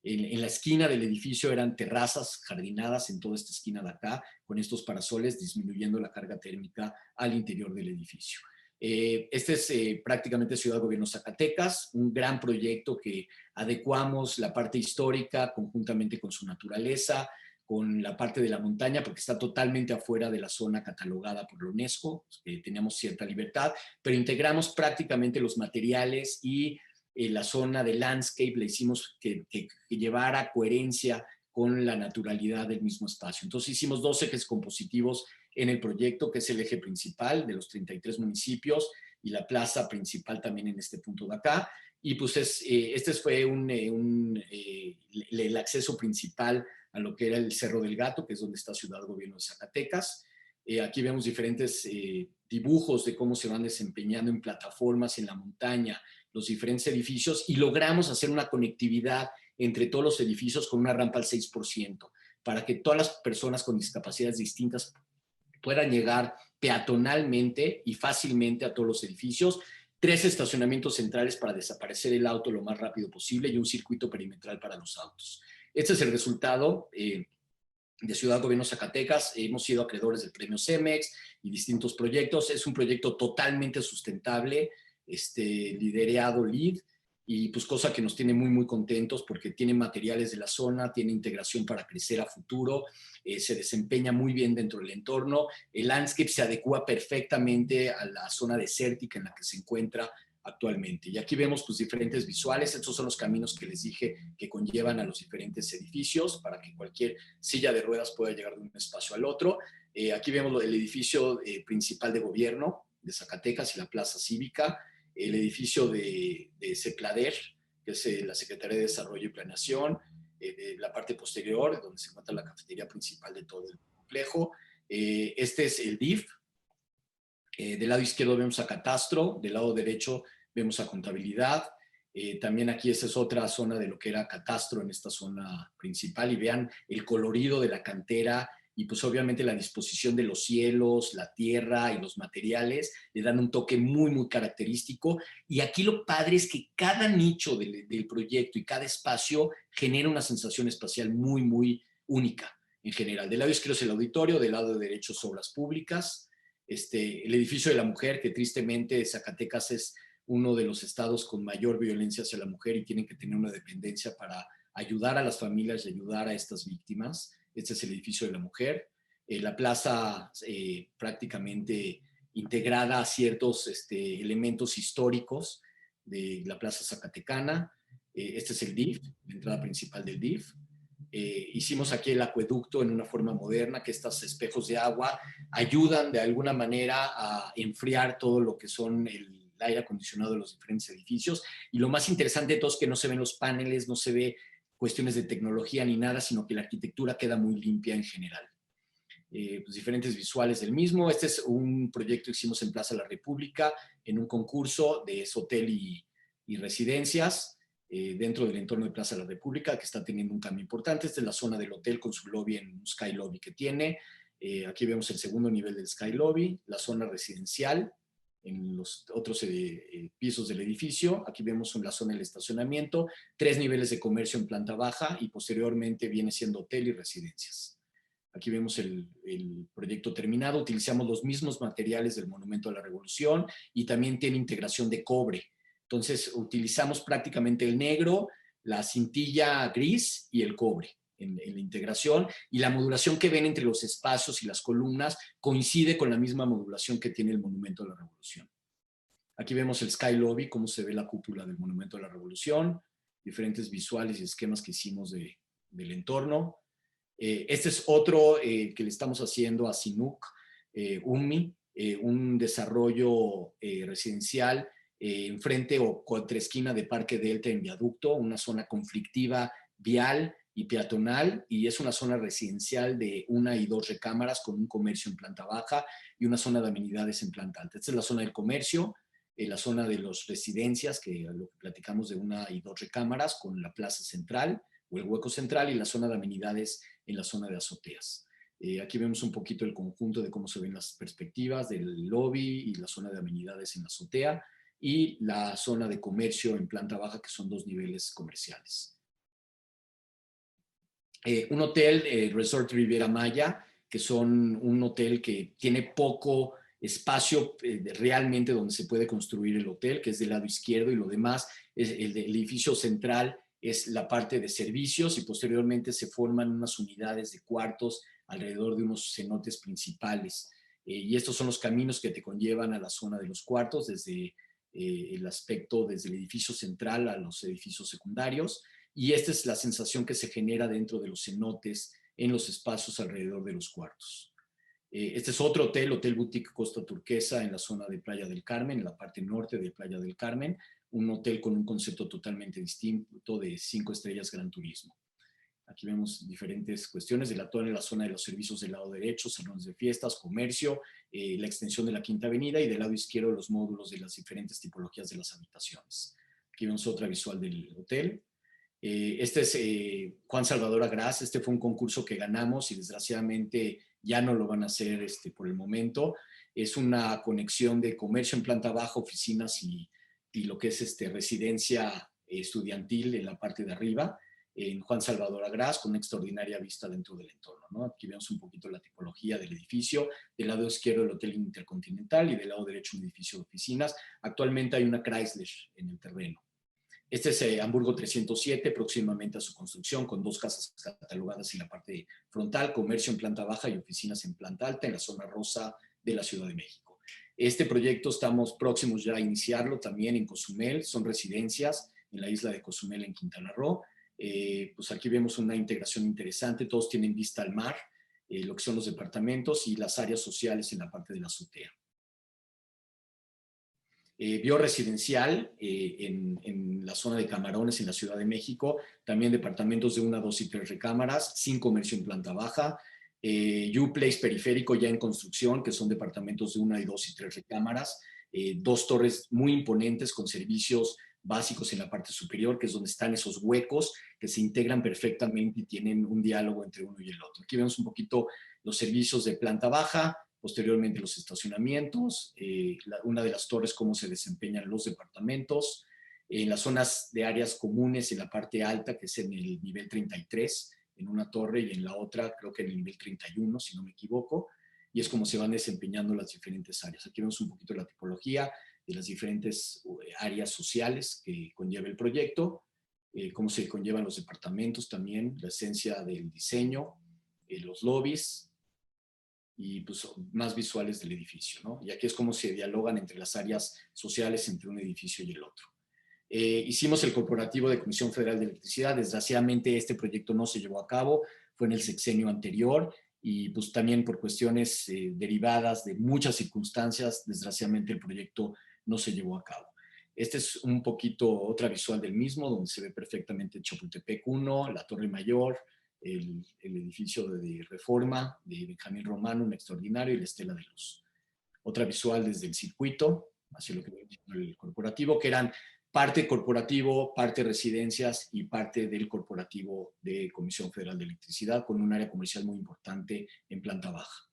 En la esquina del edificio eran terrazas jardinadas en toda esta esquina de acá, con estos parasoles disminuyendo la carga térmica al interior del edificio. Este es prácticamente Ciudad Gobierno Zacatecas, un gran proyecto que adecuamos la parte histórica conjuntamente con su naturaleza, con la parte de la montaña, porque está totalmente afuera de la zona catalogada por la UNESCO, teníamos cierta libertad, pero integramos prácticamente los materiales y la zona de landscape le hicimos que llevara coherencia con la naturalidad del mismo espacio. Entonces hicimos 2 ejes compositivos en el proyecto, que es el eje principal de los 33 municipios y la plaza principal también en este punto de acá. Y pues este fue el acceso principal a lo que era el Cerro del Gato, que es donde está Ciudad Gobierno de Zacatecas. Aquí vemos diferentes dibujos de cómo se van desempeñando en plataformas en la montaña los diferentes edificios, y logramos hacer una conectividad entre todos los edificios con una rampa al 6%, para que todas las personas con discapacidades distintas puedan llegar peatonalmente y fácilmente a todos los edificios. 3 estacionamientos centrales para desaparecer el auto lo más rápido posible y un circuito perimetral para los autos. Este es el resultado de Ciudad Gobierno Zacatecas. Hemos sido acreedores del premio CEMEX y distintos proyectos. Es un proyecto totalmente sustentable, liderado LEED, y pues cosa que nos tiene muy, muy contentos porque tiene materiales de la zona, tiene integración para crecer a futuro, se desempeña muy bien dentro del entorno, el landscape se adecua perfectamente a la zona desértica en la que se encuentra actualmente. Y aquí vemos pues diferentes visuales. Estos son los caminos que les dije que conllevan a los diferentes edificios para que cualquier silla de ruedas pueda llegar de un espacio al otro. Aquí vemos el edificio principal de gobierno de Zacatecas y la plaza cívica, el edificio de CEPLADER, que es la Secretaría de Desarrollo y Planeación, de la parte posterior, donde se encuentra la cafetería principal de todo el complejo. Este es el DIF. Del lado izquierdo vemos a Catastro, del lado derecho vemos a Contabilidad. También aquí esta es otra zona de lo que era Catastro en esta zona principal, y vean el colorido de la cantera y pues obviamente la disposición de los cielos, la tierra y los materiales le dan un toque muy, muy característico. Y aquí lo padre es que cada nicho del proyecto y cada espacio genera una sensación espacial muy, muy única en general. Del lado izquierdo es el auditorio, del lado derecho obras públicas. El edificio de la mujer, que tristemente Zacatecas es uno de los estados con mayor violencia hacia la mujer y tienen que tener una dependencia para ayudar a las familias y ayudar a estas víctimas. Este es el edificio de la mujer. La plaza prácticamente integrada a ciertos elementos históricos de la plaza zacatecana. Este es el DIF, la entrada principal del DIF. Hicimos aquí el acueducto en una forma moderna, que estos espejos de agua ayudan de alguna manera a enfriar todo lo que son el aire acondicionado de los diferentes edificios. Y lo más interesante de todo es que no se ven los paneles, no se ve cuestiones de tecnología ni nada, sino que la arquitectura queda muy limpia en general. Pues diferentes visuales del mismo. Este es un proyecto que hicimos en Plaza de la República en un concurso de hotel y residencias dentro del entorno de Plaza de la República, que está teniendo un cambio importante. Esta es la zona del hotel con su lobby en un Sky Lobby que tiene. Aquí vemos el segundo nivel del Sky Lobby, la zona residencial en los otros pisos del edificio. Aquí vemos la zona del estacionamiento, 3 niveles de comercio en planta baja y posteriormente viene siendo hotel y residencias. Aquí vemos el proyecto terminado. Utilizamos los mismos materiales del Monumento a la Revolución y también tiene integración de cobre. Entonces utilizamos prácticamente el negro, la cintilla gris y el cobre en la integración, y la modulación que ven entre los espacios y las columnas coincide con la misma modulación que tiene el Monumento a la Revolución. Aquí vemos el Sky Lobby, cómo se ve la cúpula del Monumento a la Revolución, diferentes visuales y esquemas que hicimos del entorno. Este es otro que le estamos haciendo a Sinuk, UMI, un desarrollo residencial enfrente o contra esquina de Parque Delta en Viaducto, una zona conflictiva vial y peatonal, y es una zona residencial de 1 y 2 recámaras con un comercio en planta baja y una zona de amenidades en planta alta. Esta es la zona del comercio, la zona de las residencias, que lo que platicamos de 1 y 2 recámaras con la plaza central o el hueco central, y la zona de amenidades en la zona de azoteas. Aquí vemos un poquito el conjunto de cómo se ven las perspectivas del lobby y la zona de amenidades en la azotea y la zona de comercio en planta baja, que son 2 niveles comerciales. Un hotel, Resort Riviera Maya, que son un hotel que tiene poco espacio realmente donde se puede construir el hotel, que es del lado izquierdo, y lo demás es el edificio central, es la parte de servicios, y posteriormente se forman unas unidades de cuartos alrededor de unos cenotes principales. Y estos son los caminos que te conllevan a la zona de los cuartos, desde el aspecto, desde el edificio central a los edificios secundarios. y esta es la sensación que se genera dentro de los cenotes en los espacios alrededor de los cuartos. Este es otro hotel, Hotel Boutique Costa Turquesa, en la zona de Playa del Carmen, en la parte norte de Playa del Carmen, un hotel con un concepto totalmente distinto de 5 estrellas Gran Turismo. Aquí vemos diferentes cuestiones de la zona de los servicios del lado derecho, salones de fiestas, comercio, la extensión de la Quinta Avenida, y del lado izquierdo los módulos de las diferentes tipologías de las habitaciones. Aquí vemos otra visual del hotel. Este es Juan Salvador Agraz. Este fue un concurso que ganamos y desgraciadamente ya no lo van a hacer por el momento. Es una conexión de comercio en planta baja, oficinas y lo que es residencia estudiantil en la parte de arriba, en Juan Salvador Agraz, con una extraordinaria vista dentro del entorno, ¿no? Aquí vemos un poquito la tipología del edificio. Del lado izquierdo el Hotel Intercontinental y del lado derecho un edificio de oficinas. Actualmente hay una Chrysler en el terreno. Este es Hamburgo 307, próximamente a su construcción, con 2 casas catalogadas en la parte frontal, comercio en planta baja y oficinas en planta alta, en la zona rosa de la Ciudad de México. Este proyecto estamos próximos ya a iniciarlo también en Cozumel, son residencias en la isla de Cozumel en Quintana Roo. Pues aquí vemos una integración interesante, todos tienen vista al mar, lo que son los departamentos y las áreas sociales en la parte de la azotea. Bioresidencial en la zona de Camarones en la Ciudad de México, también departamentos de 1, 2 y 3 recámaras, sin comercio en planta baja. U-Place Periférico ya en construcción, que son departamentos de 1, 2 y 3 recámaras, 2 torres muy imponentes con servicios básicos en la parte superior, que es donde están esos huecos que se integran perfectamente y tienen un diálogo entre uno y el otro. Aquí vemos un poquito los servicios de planta baja, posteriormente los estacionamientos, una de las torres, cómo se desempeñan los departamentos, en las zonas de áreas comunes en la parte alta, que es en el nivel 33, en una torre, y en la otra creo que en el nivel 31, si no me equivoco, y es como se van desempeñando las diferentes áreas. Aquí vemos un poquito la tipología de las diferentes áreas sociales que conlleva el proyecto, cómo se conllevan los departamentos también, la esencia del diseño, los lobbies, y pues más visuales del edificio, ¿no? Y aquí es como se dialogan entre las áreas sociales entre un edificio y el otro. Hicimos el corporativo de Comisión Federal de Electricidad. Desgraciadamente este proyecto no se llevó a cabo, fue en el sexenio anterior, y pues también por cuestiones derivadas de muchas circunstancias, desgraciadamente el proyecto no se llevó a cabo. Este es un poquito otra visual del mismo, donde se ve perfectamente Chapultepec 1, la Torre Mayor, el edificio de Reforma de Benjamín Romano, un extraordinario, y la Estela de Luz. Otra visual desde el circuito, hacia lo que viene el corporativo, que eran parte corporativo, parte residencias y parte del corporativo de Comisión Federal de Electricidad, con un área comercial muy importante en planta baja.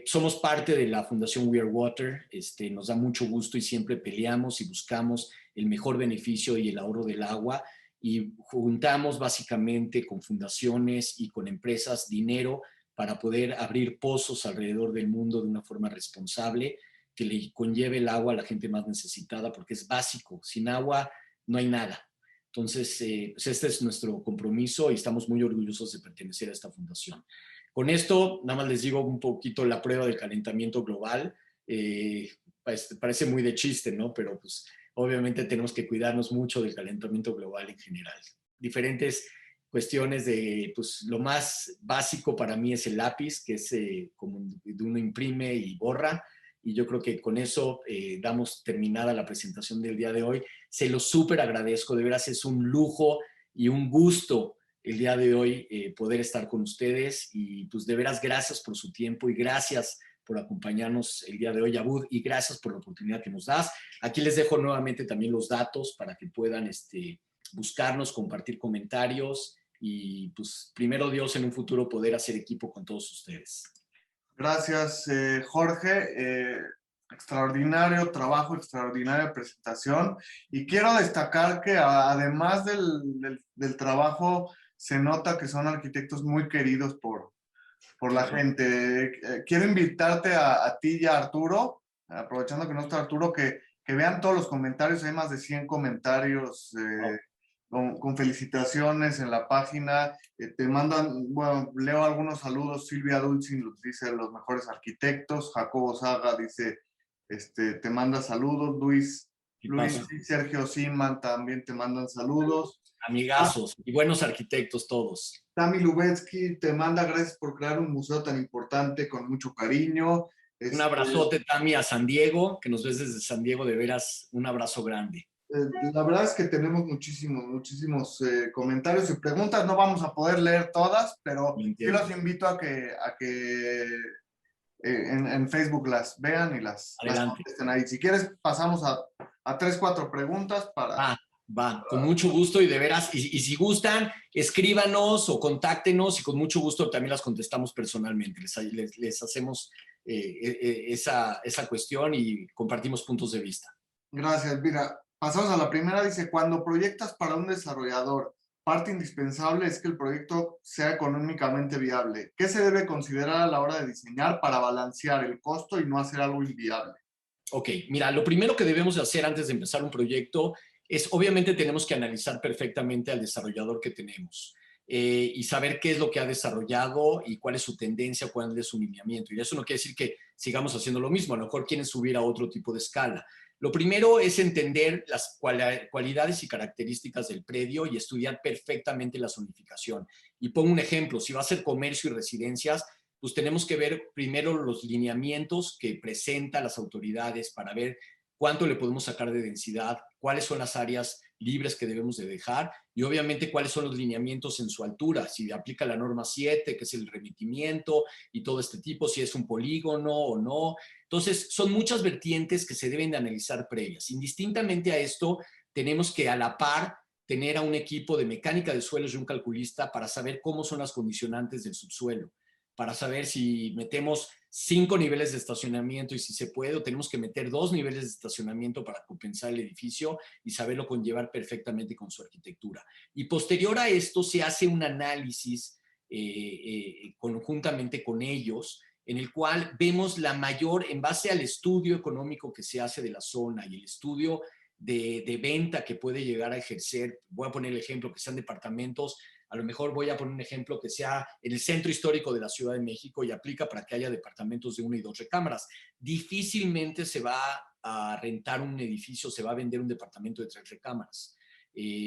Somos parte de la Fundación We Are Water, nos da mucho gusto y siempre peleamos y buscamos el mejor beneficio y el ahorro del agua, y juntamos básicamente con fundaciones y con empresas dinero para poder abrir pozos alrededor del mundo de una forma responsable, que le conlleve el agua a la gente más necesitada, porque es básico. Sin agua no hay nada. Entonces, pues este es nuestro compromiso y estamos muy orgullosos de pertenecer a esta fundación. Con esto, nada más les digo un poquito la prueba del calentamiento global. Parece muy de chiste, ¿no? Pero pues obviamente tenemos que cuidarnos mucho del calentamiento global en general. Diferentes cuestiones de, pues lo más básico para mí es el lápiz, que es como uno imprime y borra, y yo creo que con eso damos terminada la presentación del día de hoy. Se lo súper agradezco, de veras es un lujo y un gusto el día de hoy poder estar con ustedes, y pues de veras gracias por su tiempo y gracias por acompañarnos el día de hoy, Abud, y gracias por la oportunidad que nos das. Aquí les dejo nuevamente también los datos para que puedan buscarnos, compartir comentarios, y pues primero Dios en un futuro poder hacer equipo con todos ustedes. Gracias, Jorge. Extraordinario trabajo, extraordinaria presentación. Y quiero destacar que además del trabajo, se nota que son arquitectos muy queridos por la gente. Quiero invitarte a ti y a Arturo, aprovechando que no está Arturo, que vean todos los comentarios. Hay más de 100 comentarios con felicitaciones en la página. Te mandan, bueno, leo algunos saludos. Silvia Dulcin dice los mejores arquitectos. Jacobo Saga dice, te manda saludos. Luis Luis y Sergio Siman también te mandan saludos. Amigazos y buenos arquitectos todos. Tami Lubetsky te manda gracias por crear un museo tan importante con mucho cariño. Un abrazote, Tami, a San Diego, que nos ves desde San Diego, de veras, un abrazo grande. La verdad es que tenemos muchísimos comentarios y preguntas. No vamos a poder leer todas, pero sí los invito a que en Facebook las vean y las contesten ahí. Si quieres, pasamos a 3, 4 preguntas para... Va, con mucho gusto y de veras, y si gustan, escríbanos o contáctenos y con mucho gusto también las contestamos personalmente. Les hacemos esa cuestión y compartimos puntos de vista. Gracias. Mira, pasamos a la primera. Dice, cuando proyectas para un desarrollador, parte indispensable es que el proyecto sea económicamente viable. ¿Qué se debe considerar a la hora de diseñar para balancear el costo y no hacer algo inviable? Ok, mira, lo primero que debemos de hacer antes de empezar un proyecto es, obviamente, tenemos que analizar perfectamente al desarrollador que tenemos y saber qué es lo que ha desarrollado y cuál es su tendencia, cuál es su lineamiento. Y eso no quiere decir que sigamos haciendo lo mismo, a lo mejor quieren subir a otro tipo de escala. Lo primero es entender las cualidades y características del predio y estudiar perfectamente la zonificación. Y pongo un ejemplo, si va a ser comercio y residencias, pues tenemos que ver primero los lineamientos que presentan las autoridades para ver cuánto le podemos sacar de densidad, cuáles son las áreas libres que debemos de dejar y obviamente cuáles son los lineamientos en su altura, si aplica la norma 7, que es el remitimiento y todo este tipo, si es un polígono o no. Entonces, son muchas vertientes que se deben de analizar previas. Indistintamente a esto, tenemos que a la par tener a un equipo de mecánica de suelos y un calculista para saber cómo son las condicionantes del subsuelo, para saber si metemos 5 niveles de estacionamiento y si se puede, o tenemos que meter 2 niveles de estacionamiento para compensar el edificio y saberlo conllevar perfectamente con su arquitectura. Y posterior a esto se hace un análisis conjuntamente con ellos, en el cual vemos la mayor, en base al estudio económico que se hace de la zona y el estudio de venta que puede llegar a ejercer. Voy a poner el ejemplo, que sean departamentos. A lo mejor voy a poner un ejemplo que sea en el centro histórico de la Ciudad de México y aplica para que haya departamentos de 1 y 2 recámaras. Difícilmente se va a rentar un edificio, se va a vender un departamento de 3 recámaras.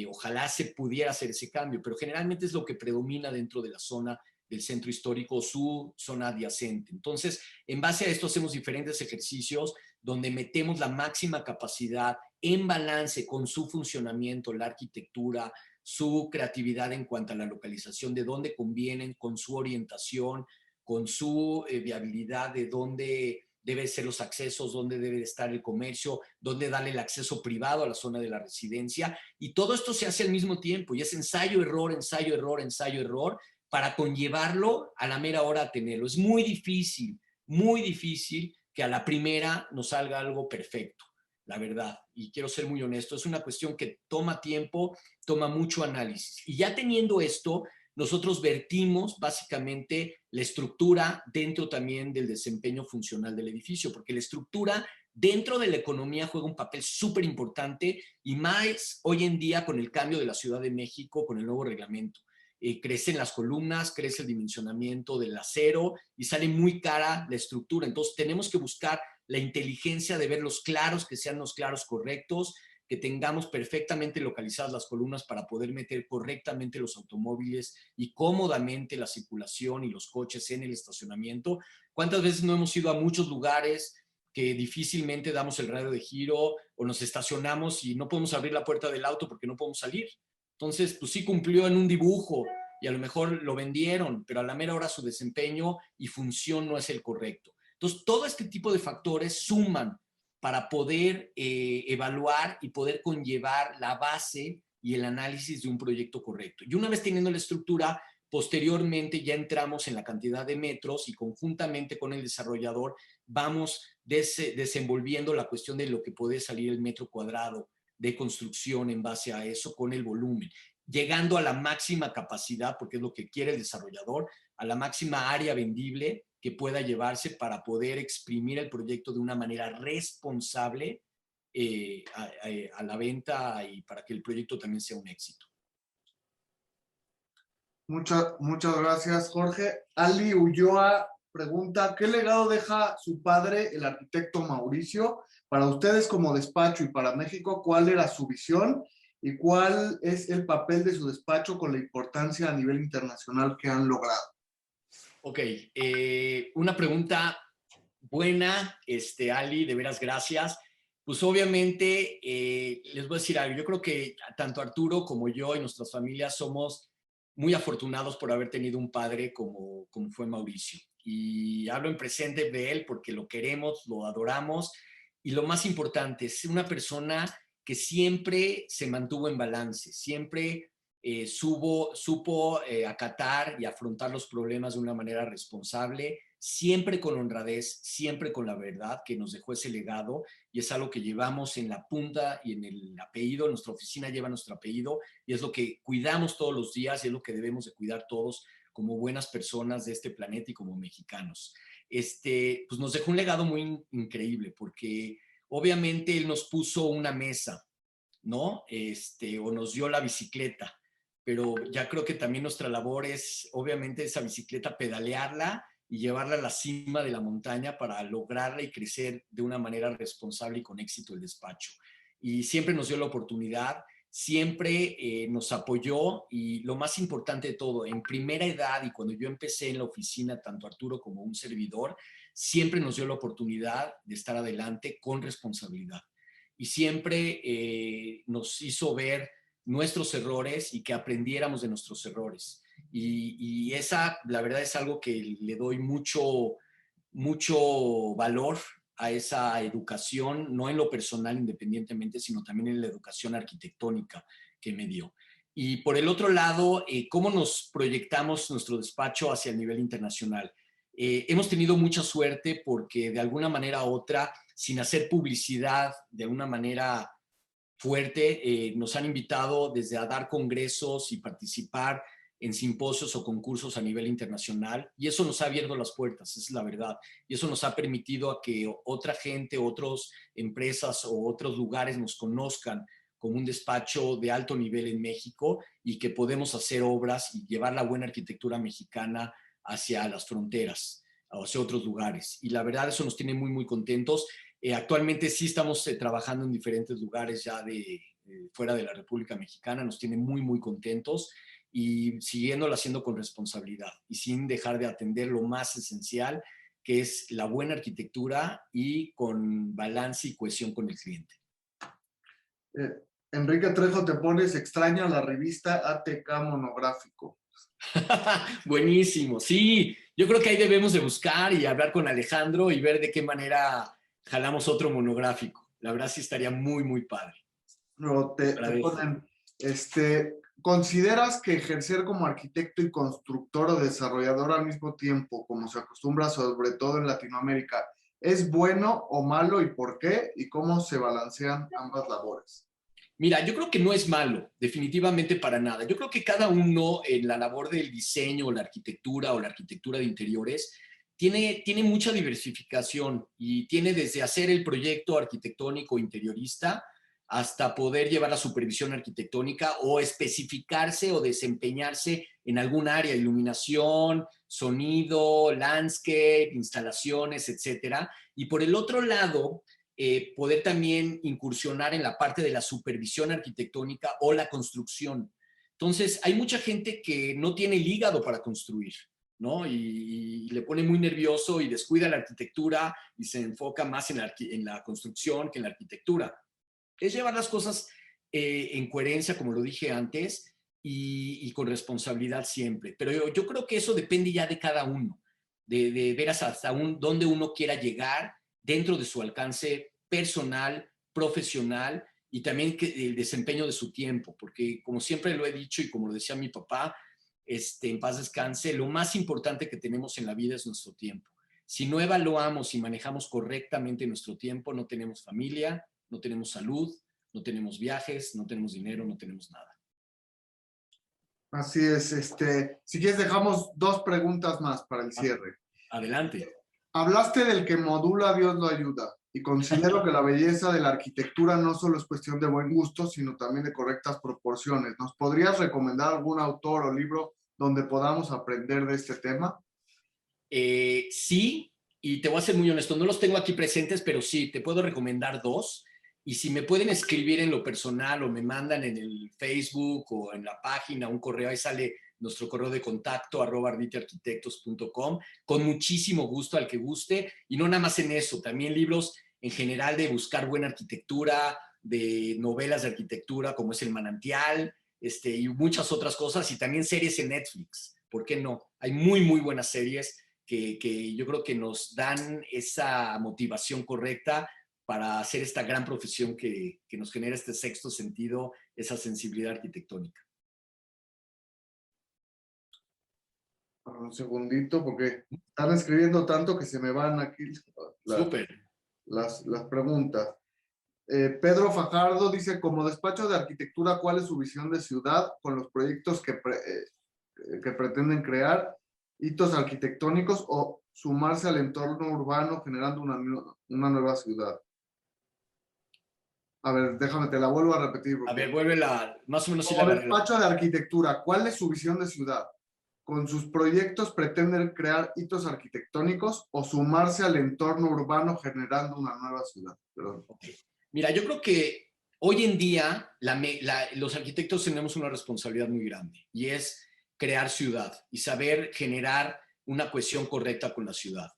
Ojalá se pudiera hacer ese cambio, pero generalmente es lo que predomina dentro de la zona del centro histórico, su zona adyacente. Entonces, en base a esto hacemos diferentes ejercicios donde metemos la máxima capacidad en balance con su funcionamiento, la arquitectura, su creatividad en cuanto a la localización, de dónde convienen, con su orientación, con su viabilidad, de dónde deben ser los accesos, dónde debe estar el comercio, dónde darle el acceso privado a la zona de la residencia. Y todo esto se hace al mismo tiempo y es ensayo, error, ensayo, error, ensayo, error, para conllevarlo a la mera hora a tenerlo. Es muy difícil que a la primera nos salga algo perfecto, la verdad. Y quiero ser muy honesto, es una cuestión que toma tiempo, toma mucho análisis. Y ya teniendo esto, nosotros vertimos básicamente la estructura dentro también del desempeño funcional del edificio, porque la estructura dentro de la economía juega un papel súper importante y más hoy en día con el cambio de la Ciudad de México, con el nuevo reglamento. Crecen las columnas, crece el dimensionamiento del acero y sale muy cara la estructura. Entonces tenemos que buscar la inteligencia de ver los claros, que sean los claros correctos, que tengamos perfectamente localizadas las columnas para poder meter correctamente los automóviles y cómodamente la circulación y los coches en el estacionamiento. ¿Cuántas veces no hemos ido a muchos lugares que difícilmente damos el radio de giro o nos estacionamos y no podemos abrir la puerta del auto porque no podemos salir? Entonces, pues sí cumplió en un dibujo y a lo mejor lo vendieron, pero a la mera hora su desempeño y función no es el correcto. Entonces, todo este tipo de factores suman para poder evaluar y poder conllevar la base y el análisis de un proyecto correcto. Y una vez teniendo la estructura, posteriormente ya entramos en la cantidad de metros y conjuntamente con el desarrollador vamos desenvolviendo la cuestión de lo que puede salir el metro cuadrado de construcción en base a eso con el volumen, llegando a la máxima capacidad, porque es lo que quiere el desarrollador, a la máxima área vendible que pueda llevarse para poder exprimir el proyecto de una manera responsable a la venta y para que el proyecto también sea un éxito. Muchas gracias, Jorge. Ali Ulloa pregunta, ¿qué legado deja su padre, el arquitecto Mauricio, para ustedes como despacho y para México, ¿cuál era su visión y cuál es el papel de su despacho con la importancia a nivel internacional que han logrado? Ok, una pregunta buena, Ali, de veras gracias. Pues obviamente, les voy a decir algo, yo creo que tanto Arturo como yo y nuestras familias somos muy afortunados por haber tenido un padre como fue Mauricio. Y hablo en presente de él porque lo queremos, lo adoramos y lo más importante, es una persona que siempre se mantuvo en balance, siempre supo acatar y afrontar los problemas de una manera responsable, siempre con honradez, siempre con la verdad, que nos dejó ese legado y es algo que llevamos en la punta y en el apellido. Nuestra oficina lleva nuestro apellido y es lo que cuidamos todos los días y es lo que debemos de cuidar todos como buenas personas de este planeta y como mexicanos. Pues nos dejó un legado muy increíble porque obviamente él nos puso una mesa, ¿no? O nos dio la bicicleta, pero ya creo que también nuestra labor es, obviamente, esa bicicleta, pedalearla y llevarla a la cima de la montaña para lograrla y crecer de una manera responsable y con éxito el despacho. Y siempre nos dio la oportunidad, siempre nos apoyó y lo más importante de todo, en primera edad y cuando yo empecé en la oficina, tanto Arturo como un servidor, siempre nos dio la oportunidad de estar adelante con responsabilidad y siempre nos hizo ver nuestros errores y que aprendiéramos de nuestros errores. Y esa, la verdad, es algo que le doy mucho, mucho valor a esa educación, no en lo personal independientemente, sino también en la educación arquitectónica que me dio. Y por el otro lado, ¿cómo nos proyectamos nuestro despacho hacia el nivel internacional? Hemos tenido mucha suerte porque de alguna manera u otra, sin hacer publicidad de una manera fuerte, nos han invitado desde a dar congresos y participar en simposios o concursos a nivel internacional y eso nos ha abierto las puertas, esa es la verdad. Y eso nos ha permitido a que otra gente, otras empresas o otros lugares nos conozcan como un despacho de alto nivel en México y que podemos hacer obras y llevar la buena arquitectura mexicana hacia las fronteras, hacia otros lugares. Y la verdad eso nos tiene muy, muy contentos. Actualmente sí estamos trabajando en diferentes lugares ya fuera de la República Mexicana, nos tiene muy, muy contentos y siguiéndolo haciendo con responsabilidad y sin dejar de atender lo más esencial, que es la buena arquitectura y con balance y cohesión con el cliente. Enrique Trejo te pones, extraña la revista ATK Monográfico. Buenísimo, sí, yo creo que ahí debemos de buscar y hablar con Alejandro y ver de qué manera jalamos otro monográfico. La verdad sí estaría muy, muy padre. Luego te ponen, ¿consideras que ejercer como arquitecto y constructor o desarrollador al mismo tiempo, como se acostumbra sobre todo en Latinoamérica, es bueno o malo y por qué? ¿Y cómo se balancean ambas labores? Mira, yo creo que no es malo, definitivamente para nada. Yo creo que cada uno en la labor del diseño o la arquitectura de interiores tiene mucha diversificación y tiene desde hacer el proyecto arquitectónico interiorista hasta poder llevar la supervisión arquitectónica o especificarse o desempeñarse en algún área, iluminación, sonido, landscape, instalaciones, etcétera. Y por el otro lado, poder también incursionar en la parte de la supervisión arquitectónica o la construcción. Entonces, hay mucha gente que no tiene el hígado para construir, ¿no? Y le pone muy nervioso y descuida la arquitectura y se enfoca más en la construcción que en la arquitectura. Es llevar las cosas en coherencia, como lo dije antes, y con responsabilidad siempre. Pero yo creo que eso depende ya de cada uno, de veras hasta dónde uno quiera llegar dentro de su alcance personal, profesional y también el desempeño de su tiempo, porque como siempre lo he dicho y como lo decía mi papá, en paz descanse, lo más importante que tenemos en la vida es nuestro tiempo. Si no evaluamos y manejamos correctamente nuestro tiempo, no tenemos familia, no tenemos salud, no tenemos viajes, no tenemos dinero, no tenemos nada. Así es, si quieres dejamos dos preguntas más para el cierre. Adelante. Hablaste del que modula Dios lo ayuda y considero que la belleza de la arquitectura no solo es cuestión de buen gusto, sino también de correctas proporciones. ¿Nos podrías recomendar algún autor o libro donde podamos aprender de este tema? Sí, y te voy a ser muy honesto, no los tengo aquí presentes, pero sí, te puedo recomendar dos. Y si me pueden escribir en lo personal o me mandan en el Facebook o en la página un correo, ahí sale nuestro correo de contacto @arditiarquitectos.com, con muchísimo gusto al que guste. Y no nada más en eso, también libros en general de buscar buena arquitectura, de novelas de arquitectura como es El Manantial, y muchas otras cosas, y también series en Netflix. ¿Por qué no? Hay muy, muy buenas series que yo creo que nos dan esa motivación correcta para hacer esta gran profesión que nos genera este sexto sentido, esa sensibilidad arquitectónica. Un segundito, porque están escribiendo tanto que se me van aquí Súper. las preguntas. Pedro Fajardo dice, como despacho de arquitectura, ¿cuál es su visión de ciudad con los proyectos que pretenden crear? ¿Hitos arquitectónicos o sumarse al entorno urbano generando una nueva ciudad? A ver, déjame, te la vuelvo a repetir. A ver, vuelve más o menos sí la Como agarré. despacho de arquitectura, ¿cuál es su visión de ciudad? ¿Con sus proyectos pretenden crear hitos arquitectónicos o sumarse al entorno urbano generando una nueva ciudad? Perdón. Okay. Mira, yo creo que hoy en día los arquitectos tenemos una responsabilidad muy grande y es crear ciudad y saber generar una cohesión correcta con la ciudad.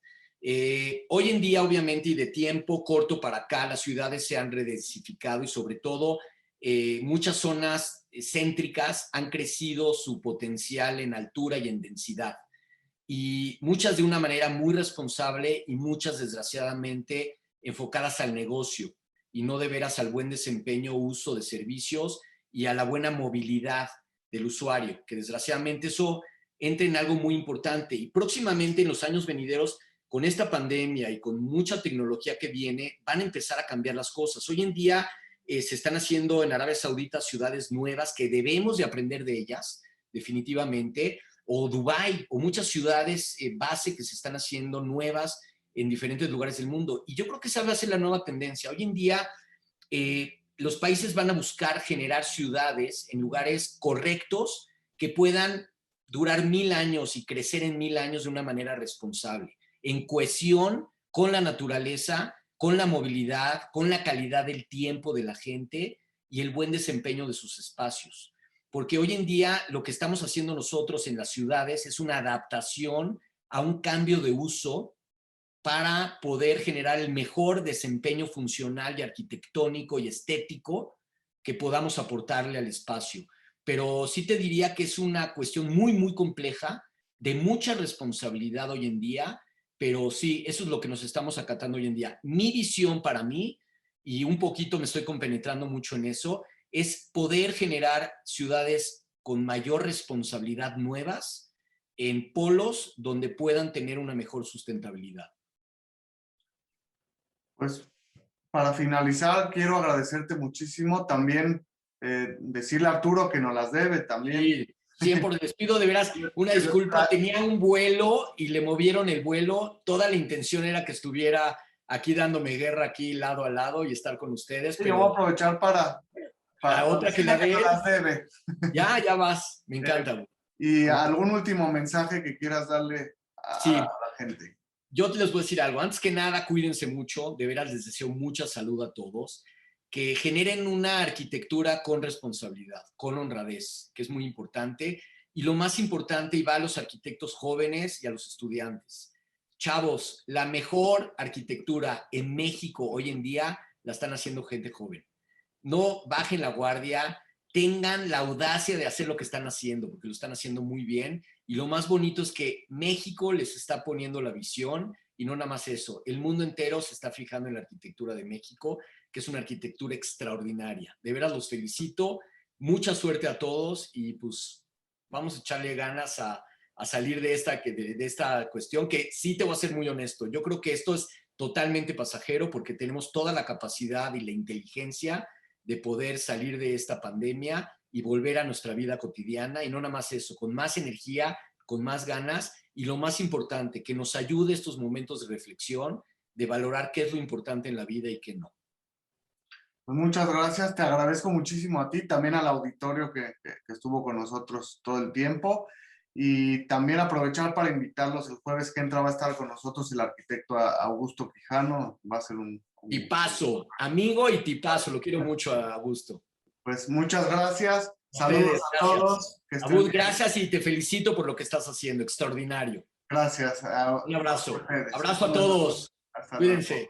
Hoy en día, obviamente, y de tiempo corto para acá, las ciudades se han redensificado y sobre todo muchas zonas céntricas han crecido su potencial en altura y en densidad. Y muchas de una manera muy responsable y muchas, desgraciadamente, enfocadas al negocio y no de veras al buen desempeño, uso de servicios y a la buena movilidad del usuario, que desgraciadamente eso entra en algo muy importante. Y próximamente, en los años venideros, con esta pandemia y con mucha tecnología que viene, van a empezar a cambiar las cosas. Hoy en día se están haciendo en Arabia Saudita ciudades nuevas que debemos de aprender de ellas, definitivamente, o Dubái, o muchas ciudades base que se están haciendo nuevas en diferentes lugares del mundo. Y yo creo que esa va a ser la nueva tendencia. Hoy en día los países van a buscar generar ciudades en lugares correctos que puedan durar 1000 años y crecer en 1000 años de una manera responsable, en cohesión con la naturaleza, con la movilidad, con la calidad del tiempo de la gente y el buen desempeño de sus espacios. Porque hoy en día lo que estamos haciendo nosotros en las ciudades es una adaptación a un cambio de uso para poder generar el mejor desempeño funcional y arquitectónico y estético que podamos aportarle al espacio. Pero sí te diría que es una cuestión muy, muy compleja, de mucha responsabilidad hoy en día, pero sí, eso es lo que nos estamos acatando hoy en día. Mi visión para mí, y un poquito me estoy compenetrando mucho en eso, es poder generar ciudades con mayor responsabilidad nuevas en polos donde puedan tener una mejor sustentabilidad. Pues para finalizar, quiero agradecerte muchísimo. También decirle a Arturo que nos las debe también. Sí, 100%. Les pido de veras una disculpa. Tenía un vuelo y le movieron el vuelo. Toda la intención era que estuviera aquí dándome guerra, aquí lado a lado y estar con ustedes. Sí, pero yo voy a aprovechar para otra que la decirle que nos las dé. debe. Ya vas. Me encanta. ¿Y algún último mensaje que quieras darle a Sí. la gente? Yo les voy a decir algo. Antes que nada, cuídense mucho. De veras, les deseo mucha salud a todos. Que generen una arquitectura con responsabilidad, con honradez, que es muy importante. Y lo más importante, y va a los arquitectos jóvenes y a los estudiantes. Chavos, la mejor arquitectura en México hoy en día la están haciendo gente joven. No bajen la guardia, tengan la audacia de hacer lo que están haciendo, porque lo están haciendo muy bien. Y lo más bonito es que México les está poniendo la visión y no nada más eso. El mundo entero se está fijando en la arquitectura de México, que es una arquitectura extraordinaria. De veras los felicito. Mucha suerte a todos y pues vamos a echarle ganas a salir de esta cuestión, que sí te voy a ser muy honesto. Yo creo que esto es totalmente pasajero porque tenemos toda la capacidad y la inteligencia de poder salir de esta pandemia y volver a nuestra vida cotidiana, y no nada más eso, con más energía, con más ganas, y lo más importante, que nos ayude estos momentos de reflexión, de valorar qué es lo importante en la vida y qué no. Pues muchas gracias, te agradezco muchísimo a ti, también al auditorio que estuvo con nosotros todo el tiempo, Y también aprovechar para invitarlos el jueves que entra, va a estar con nosotros el arquitecto Augusto Quijano, va a ser un tipazo, amigo y tipazo, lo quiero mucho a Augusto. Pues muchas gracias, saludos Ustedes, a gracias. todos. Que estén Abud, bien. gracias y te felicito por lo que estás haciendo, extraordinario. Gracias. Un abrazo. ustedes. Abrazo a todos. Hasta luego. Cuídense.